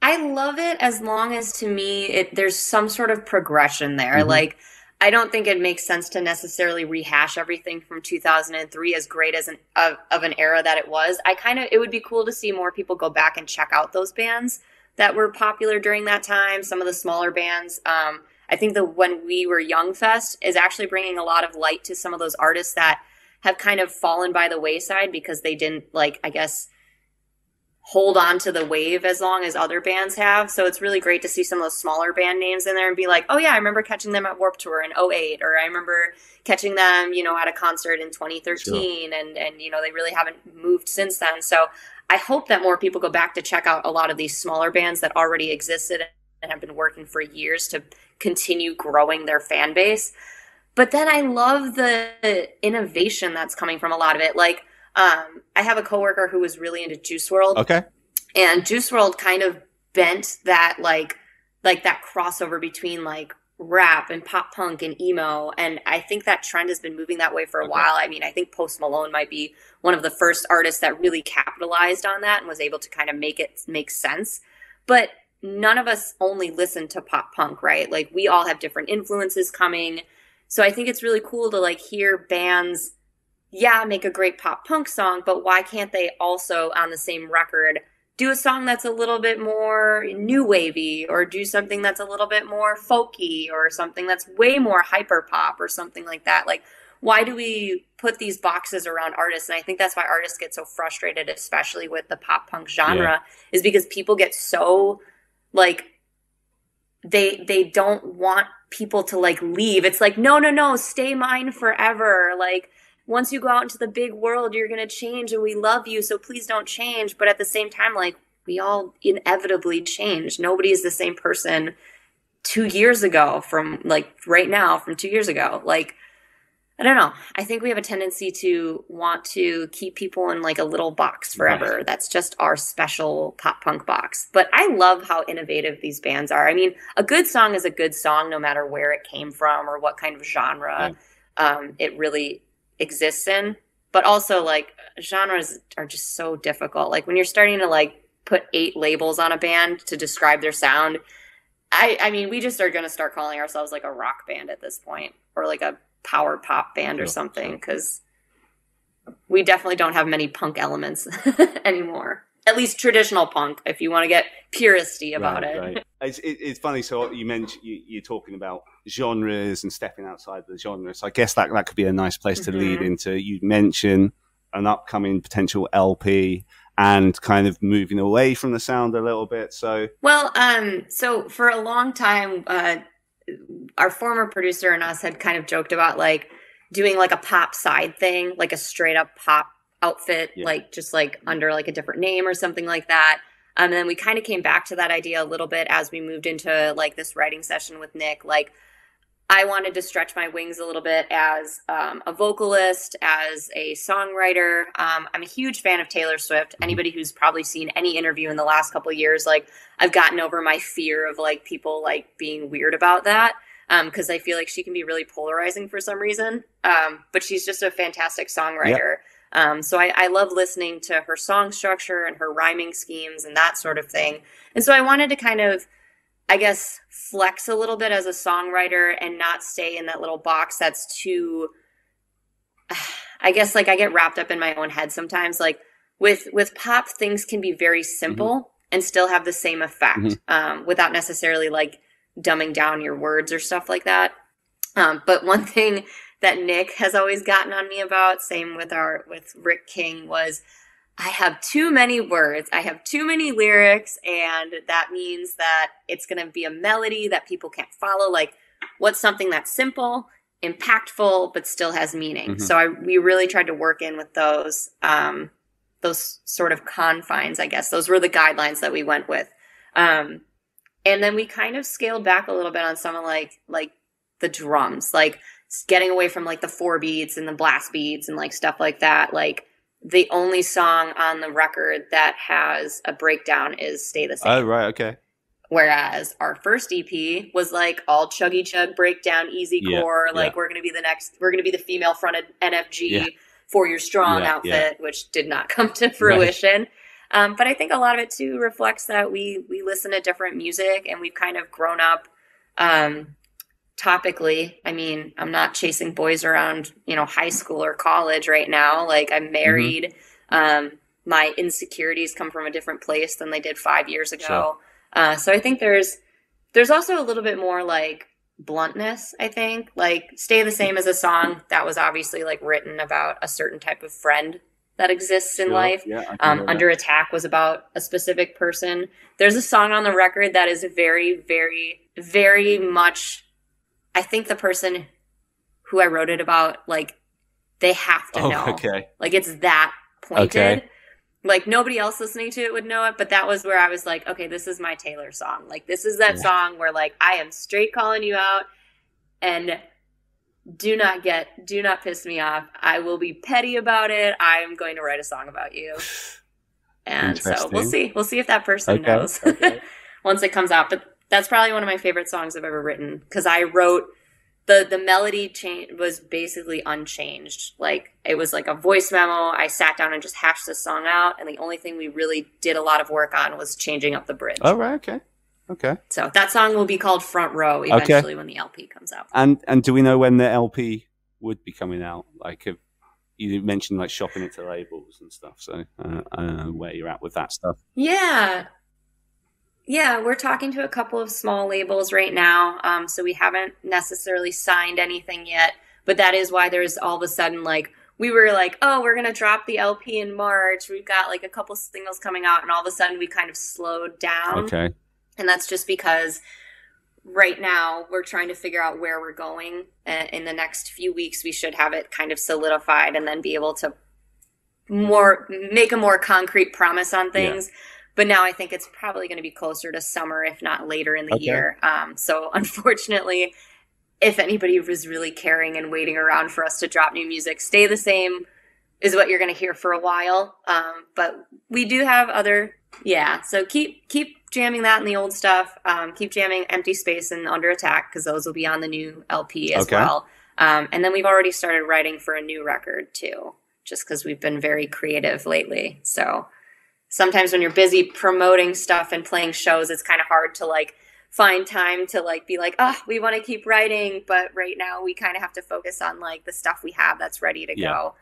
[SPEAKER 3] I love it as long as, to me, there's some sort of progression there.
[SPEAKER 1] Mm-hmm.
[SPEAKER 3] Like, I don't think it makes sense to necessarily rehash everything from 2003, as great as of an era that it was. It would be cool to see more people go back and check out those bands that were popular during that time. Some of the smaller bands. I think the When We Were Young Fest is actually bringing a lot of light to some of those artists that have kind of fallen by the wayside because they didn't, like, I guess, hold on to the wave as long as other bands have. So it's really great to see some of those smaller band names in there and be like, oh yeah, I remember catching them at Warped Tour in 2008, or I remember catching them, at a concert in 2013. Sure. And they really haven't moved since then. So I hope that more people go back to check out a lot of these smaller bands that already existed and have been working for years to continue growing their fan base. But then I love the innovation that's coming from a lot of it. Like, I have a coworker who was really into Juice WRLD.
[SPEAKER 1] Okay.
[SPEAKER 3] And Juice WRLD kind of bent that like that crossover between like rap and pop punk and emo. And I think that trend has been moving that way for a while. I mean, I think Post Malone might be one of the first artists that really capitalized on that and was able to kind of make it make sense. But none of us only listen to pop punk, right? Like, we all have different influences coming. So I think it's really cool to like hear bands make a great pop punk song, but why can't they also on the same record do a song that's a little bit more new wavy, or do something that's a little bit more folky, or something that's way more hyper pop or something like that? Like, why do we put these boxes around artists? And I think that's why artists get so frustrated, especially with the pop punk genre, is because people get so like, they don't want people to like leave. It's like, no, stay mine forever. Like, once you go out into the big world, you're going to change, and we love you, so please don't change. But at the same time, like, we all inevitably change. Nobody is the same person 2 years ago from like right now from 2 years ago. Like, I don't know. I think we have a tendency to want to keep people in like a little box forever. Right. That's just our special pop punk box. But I love how innovative these bands are. I mean, a good song is a good song no matter where it came from or what kind of genre it really exists in. But also, like, genres are just so difficult. Like, when you're starting to, like, put 8 labels on a band to describe their sound, I mean, we just are going to start calling ourselves, like, a rock band at this point. Or, like, a power pop band or something. Because we definitely don't have many punk elements anymore. At least traditional punk, if you want to get puristy about it.
[SPEAKER 1] Right. It's funny. So you mentioned you're talking about genres and stepping outside the genre. So I guess that could be a nice place to lead into. You mentioned an upcoming potential LP and kind of moving away from the sound a little bit. So
[SPEAKER 3] so for a long time, our former producer and us had kind of joked about like doing like a pop side thing, like a straight up pop outfit, like just like under like a different name or something like that. And then we kind of came back to that idea a little bit as we moved into like this writing session with Nick. Like, I wanted to stretch my wings a little bit as a vocalist, as a songwriter. I'm a huge fan of Taylor Swift. Anybody who's probably seen any interview in the last couple of years, like, I've gotten over my fear of like people like being weird about that. Because I feel like she can be really polarizing for some reason. But she's just a fantastic songwriter. So I love listening to her song structure and her rhyming schemes and that sort of thing. And so I wanted to kind of, I guess, flex a little bit as a songwriter and not stay in that little box that's too, I guess, like, I get wrapped up in my own head sometimes. Like with pop, things can be very simple and still have the same effect without necessarily like dumbing down your words or stuff like that. But one thing that Nick has always gotten on me about, same with Rick King, was I have too many words. I have too many lyrics, and that means that it's going to be a melody that people can't follow. Like, what's something that's simple, impactful, but still has meaning? So we really tried to work in with those sort of confines, I guess. Those were the guidelines that we went with. And then we kind of scaled back a little bit on some of like the drums, like getting away from like the 4 beats and the blast beats and like stuff like that. Like, the only song on the record that has a breakdown is Stay the Same.
[SPEAKER 1] Oh, right. Okay.
[SPEAKER 3] Whereas our first EP was like all chuggy chug breakdown, easy core. Like, we're going to be the female fronted NFG for your strong outfit, which did not come to fruition. Right. But I think a lot of it too reflects that we listen to different music and we've kind of grown up, topically. I mean, I'm not chasing boys around, high school or college right now. Like, I'm married. My insecurities come from a different place than they did 5 years ago. Sure. So I think there's also a little bit more like bluntness, I think. Like, Stay the Same as a song that was obviously like written about a certain type of friend that exists in life. Yeah, Under Attack was about a specific person. There's a song on the record that is very, very, very much, I think the person who I wrote it about, like, they have to know. Okay. Like, it's that pointed. Okay. Like, nobody else listening to it would know it, but that was where I was like, okay, this is my Taylor song. Like, this is that song where, like, I am straight calling you out, and do not piss me off. I will be petty about it. I am going to write a song about you. And so we'll see. We'll see if that person knows once it comes out. But that's probably one of my favorite songs I've ever written, because I wrote the melody was basically unchanged. Like, it was like a voice memo. I sat down and just hashed this song out, and the only thing we really did a lot of work on was changing up the bridge. Oh, right, okay. So that song will be called Front Row eventually when the LP comes out. And
[SPEAKER 1] do we know when the LP would be coming out? Like, you mentioned like shopping it to labels and stuff, so I don't know where you're at with that stuff. Yeah, we're talking to a couple of small labels right now, so we haven't necessarily signed anything yet, but that is why there's all of a sudden, like, we were like, oh, we're going to drop the LP in March, we've got like a couple singles coming out, and all of a sudden we kind of slowed down. Okay. And that's just because right now we're trying to figure out where we're going. In the next few weeks, we should have it kind of solidified and then be able to make a more concrete promise on things. Yeah.
[SPEAKER 3] But now I think it's probably going to be closer to summer, if not later in the year. So unfortunately, if anybody was really caring and waiting around for us to drop new music, Stay the Same is what you're going to hear for a while. But we do have other, so keep jamming that and the old stuff. Keep jamming Empty Space and Under Attack, because those will be on the new LP as well. And then we've already started writing for a new record too, just because we've been very creative lately. So sometimes when you're busy promoting stuff and playing shows, it's kind of hard to like find time to like be like, oh, we want to keep writing, but right now we kind of have to focus on like the stuff we have that's ready to go.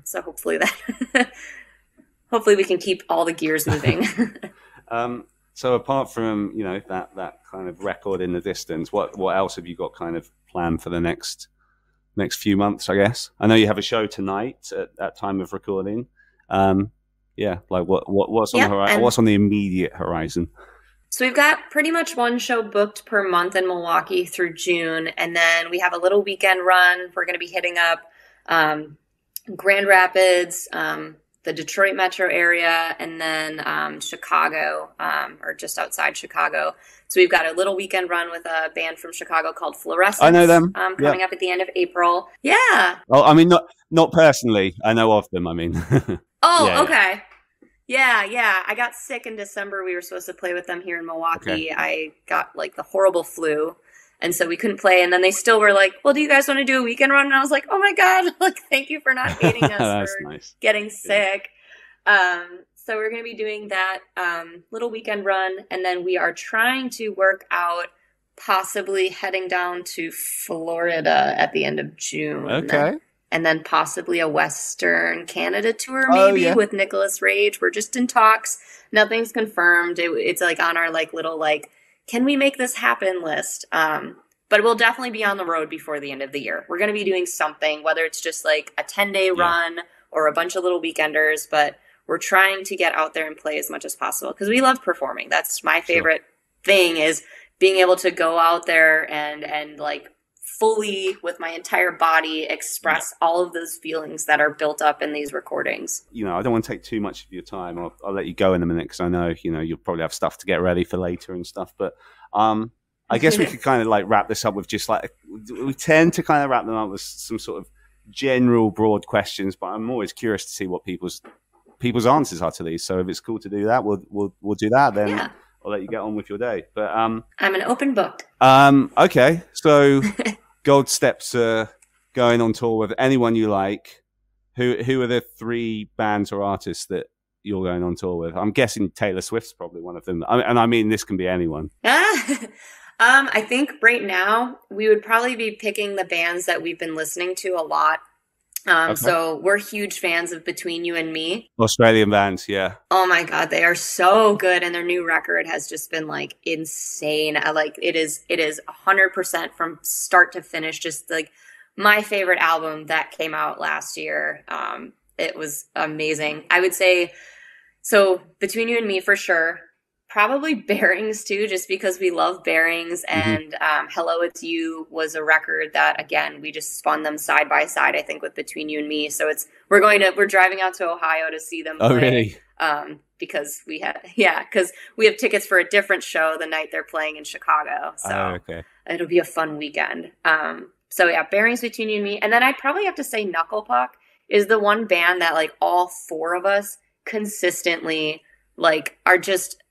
[SPEAKER 3] So hopefully hopefully we can keep all the gears moving.
[SPEAKER 1] So apart from, you know, that kind of record in the distance, what else have you got kind of planned for the next few months, I guess? I know you have a show tonight at that time of recording. Like what's on what's on the immediate horizon?
[SPEAKER 3] So we've got pretty much one show booked per month in Milwaukee through June, and then we have a little weekend run. We're going to be hitting up Grand Rapids, the Detroit metro area, and then Chicago, or just outside Chicago. So we've got a little weekend run with a band from Chicago called Fluorescence.
[SPEAKER 1] I know them.
[SPEAKER 3] Coming up at the end of April. Yeah.
[SPEAKER 1] Oh, I mean, not personally. I know of them. I mean.
[SPEAKER 3] Okay. Yeah. I got sick in December. We were supposed to play with them here in Milwaukee. Okay. I got like the horrible flu. And so we couldn't play. And then they still were like, well, do you guys want to do a weekend run? And I was like, oh my God, like, thank you for not hating us for getting sick. So we're going to be doing that little weekend run. And then we are trying to work out possibly heading down to Florida at the end of June.
[SPEAKER 1] Okay.
[SPEAKER 3] And then possibly a Western Canada tour, maybe with Nicholas Rage. We're just in talks. Nothing's confirmed. It's like on our like little like, can we make this happen list? But we'll definitely be on the road before the end of the year. We're going to be doing something, whether it's just like a 10-day run or a bunch of little weekenders, but we're trying to get out there and play as much as possible because we love performing. That's my favorite thing, is being able to go out there and like fully with my entire body express all of those feelings that are built up in these recordings.
[SPEAKER 1] You know, I don't want to take too much of your time. I'll let you go in a minute because I know, you know, you'll probably have stuff to get ready for later and stuff. But I guess we could kind of like wrap this up with just like, we tend to kind of wrap them up with some sort of general broad questions, but I'm always curious to see what people's answers are to these. So if it's cool to do that, we'll do that. Then I'll let you get on with your day. But
[SPEAKER 3] I'm an open book.
[SPEAKER 1] Okay, so Gold Steps are going on tour with anyone you like. Who are the 3 bands or artists that you're going on tour with? I'm guessing Taylor Swift's probably one of them. And I mean, this can be anyone.
[SPEAKER 3] I think right now we would probably be picking the bands that we've been listening to a lot. So we're huge fans of Between You and Me.
[SPEAKER 1] Australian bands, yeah.
[SPEAKER 3] Oh my God, they are so good, and their new record has just been like insane. It is 100% from start to finish, just like my favorite album that came out last year. It was amazing. I would say so. Between You and Me for sure. Probably Bearings too, just because we love Bearings, and Hello It's You was a record that, again, we just spun them side by side, I think, with Between You and Me. So we're driving out to Ohio to see them play.
[SPEAKER 1] Oh, really?
[SPEAKER 3] Because we have tickets for a different show the night they're playing in Chicago. So it'll be a fun weekend. So yeah, Bearings, Between You and Me. And then I'd probably have to say Knuckle Puck is the one band that like all 4 of us consistently like are just,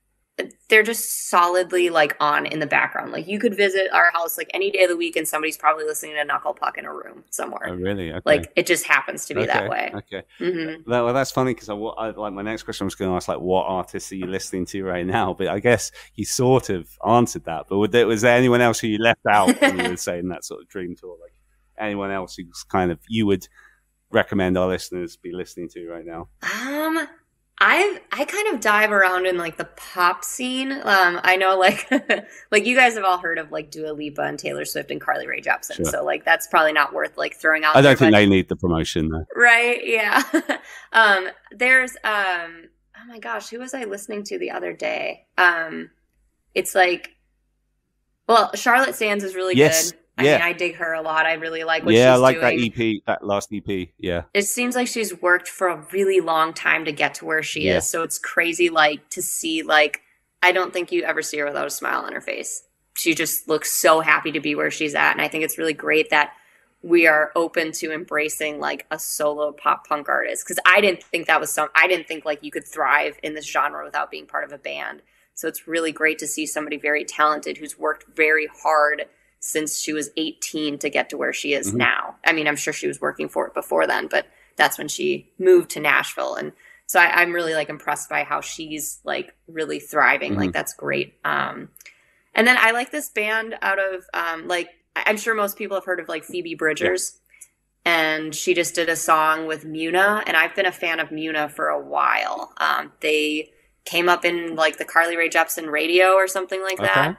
[SPEAKER 3] they're just solidly like on in the background. Like you could visit our house like any day of the week and somebody's probably listening to Knuckle Puck in a room somewhere.
[SPEAKER 1] Oh, really? Okay.
[SPEAKER 3] Like it just happens to be that way.
[SPEAKER 1] Okay. Mm-hmm. Well, that's funny because I like my next question was going to ask like, what artists are you listening to right now? But I guess you sort of answered that. But was there anyone else who you left out when you were saying that sort of dream tour? Like anyone else who's kind of you would recommend our listeners be listening to right now?
[SPEAKER 3] I kind of dive around in like the pop scene. I know like like you guys have all heard of like Dua Lipa and Taylor Swift and Carly Rae Jepsen. Sure. So like that's probably not worth like throwing out.
[SPEAKER 1] I don't think they need the promotion though.
[SPEAKER 3] Right? Yeah. There's oh my gosh, who was I listening to the other day? It's like, well, Charlotte Sands is really good. I mean, I dig her a lot. I really like what she's doing.
[SPEAKER 1] Yeah, I like that EP, that last EP. Yeah.
[SPEAKER 3] It seems like she's worked for a really long time to get to where she is. So it's crazy, like, to see, like, I don't think you ever see her without a smile on her face. She just looks so happy to be where she's at. And I think it's really great that we are open to embracing, like, a solo pop punk artist. Because I didn't think I didn't think, like, you could thrive in this genre without being part of a band. So it's really great to see somebody very talented who's worked very hard since she was 18 to get to where she is now. I mean, I'm sure she was working for it before then, but that's when she moved to Nashville. And so I'm really, like, impressed by how she's, like, really thriving. Like, that's great. And then I like this band out of, like, I'm sure most people have heard of, like, Phoebe Bridgers. And she just did a song with Muna. And I've been a fan of Muna for a while. They came up in, like, the Carly Rae Jepsen radio or something like that.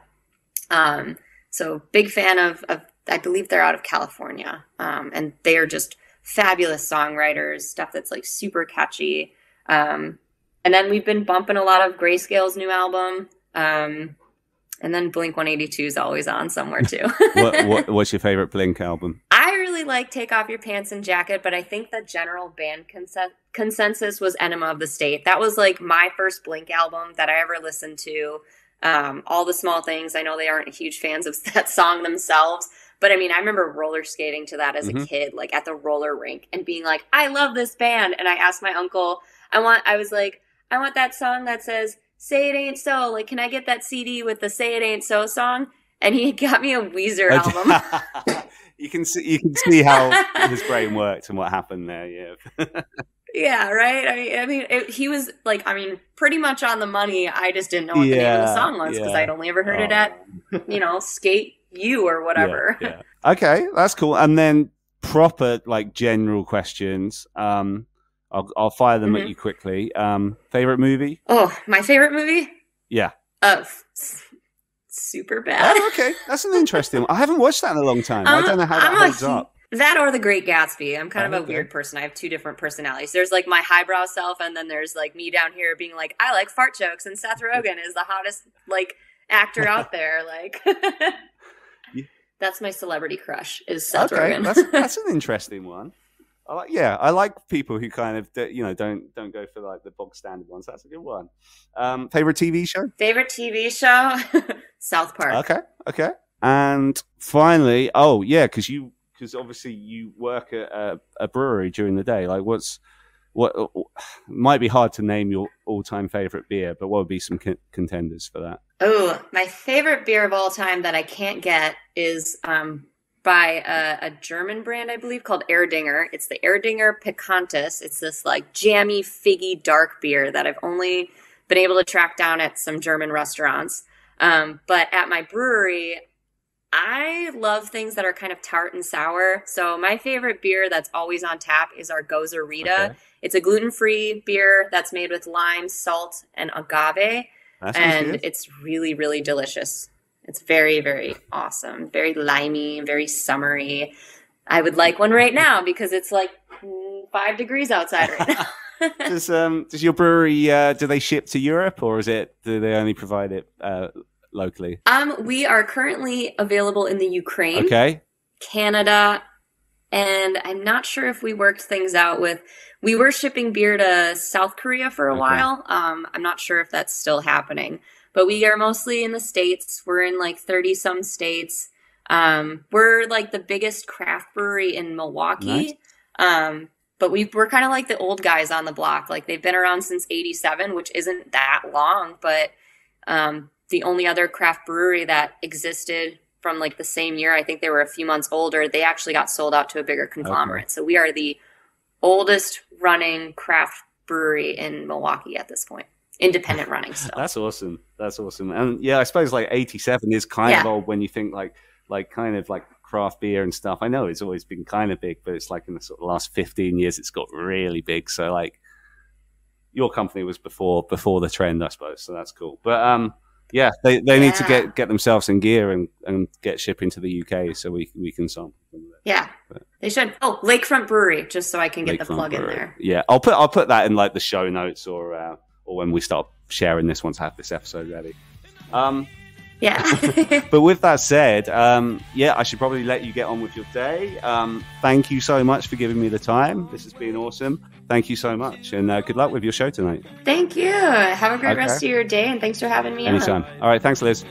[SPEAKER 3] So big fan of I believe they're out of California. And they are just fabulous songwriters, stuff that's, like, super catchy. And then we've been bumping a lot of Grayscale's new album. And then Blink-182 is always on somewhere too.
[SPEAKER 1] What's your favorite Blink album?
[SPEAKER 3] I really like Take Off Your Pants and Jacket, but I think the general band consensus was Enema of the State. That was, like, my first Blink album that I ever listened to. All the Small Things. I know they aren't huge fans of that song themselves, but I mean, I remember roller skating to that as a kid, like at the roller rink, and being like, I love this band. And I asked my uncle, I want that song that says, Say It Ain't So. Like, can I get that CD with the Say It Ain't So song? And he got me a Weezer album.
[SPEAKER 1] You can see how his brain worked and what happened there. Yeah.
[SPEAKER 3] Yeah, right? I mean, he was, like, pretty much on the money. I just didn't know what the name of the song was because I'd only ever heard it at, Skate U or whatever.
[SPEAKER 1] Yeah. Okay, that's cool. And then proper, like, general questions. I'll fire them at you quickly. Favorite movie?
[SPEAKER 3] Oh, my favorite movie?
[SPEAKER 1] Yeah.
[SPEAKER 3] Super bad.
[SPEAKER 1] Oh, okay. That's an interesting one. I haven't watched that in a long time. I don't know how that holds up.
[SPEAKER 3] That or The Great Gatsby. I'm kind of a weird person. I have two different personalities. There's, like, my highbrow self, and then there's, like, me down here being like, I like fart jokes, and Seth Rogen is the hottest, like, actor out there. Like, that's my celebrity crush, is Seth Rogen.
[SPEAKER 1] That's an interesting one. I like people who kind of, don't go for, like, the bog standard ones. That's a good one. Favorite TV show?
[SPEAKER 3] Favorite TV show? South Park.
[SPEAKER 1] Okay. And finally, because obviously you work at a brewery during the day. Like, what might be hard to name your all-time favorite beer, but what would be some contenders for that?
[SPEAKER 3] Oh, my favorite beer of all time that I can't get is by a German brand, I believe, called Erdinger. It's the Erdinger Picantis. It's this, like, jammy, figgy, dark beer that I've only been able to track down at some German restaurants. But at my brewery, I love things that are kind of tart and sour. So my favorite beer that's always on tap is our Goza Rita. Okay. It's a gluten-free beer that's made with lime, salt, and agave. And it's really, really delicious. It's very, very awesome. Very limey, very summery. I would like one right now because it's like 5 degrees outside right now.
[SPEAKER 1] Does your brewery, do they ship to Europe, or do they only provide it locally?
[SPEAKER 3] We are currently available in the Ukraine, Canada, and I'm not sure if we worked things out with. We were shipping beer to South Korea for a while. I'm not sure if that's still happening, but we are mostly in the States. We're in, like, 30 some states. We're, like, the biggest craft brewery in Milwaukee. Nice. But we're kind of like the old guys on the block. Like, they've been around since '87, which isn't that long, but the only other craft brewery that existed from, like, the same year, I think they were a few months older, they actually got sold out to a bigger conglomerate. So we are the oldest running craft brewery in Milwaukee at this point. Independent running still.
[SPEAKER 1] That's awesome. And yeah, I suppose, like, 87 is kind of old when you think like kind of like craft beer and stuff. I know it's always been kind of big, but it's like in the sort of last 15 years it's got really big. So, like, your company was before the trend, I suppose. So that's cool. But they need to get themselves in gear and get shipping to the UK so we can sample.
[SPEAKER 3] Yeah, they should. Oh, Lakefront Brewery, just so I can get the plug in there.
[SPEAKER 1] Yeah, I'll put that in, like, the show notes or when we start sharing this once I have this episode ready.
[SPEAKER 3] Yeah.
[SPEAKER 1] But with that said, I should probably let you get on with your day. Thank you so much for giving me the time. This has been awesome. Thank you so much, and good luck with your show tonight.
[SPEAKER 3] Thank you. Have a great rest of your day, and thanks for having me on.
[SPEAKER 1] Anytime. All right, thanks, Liz.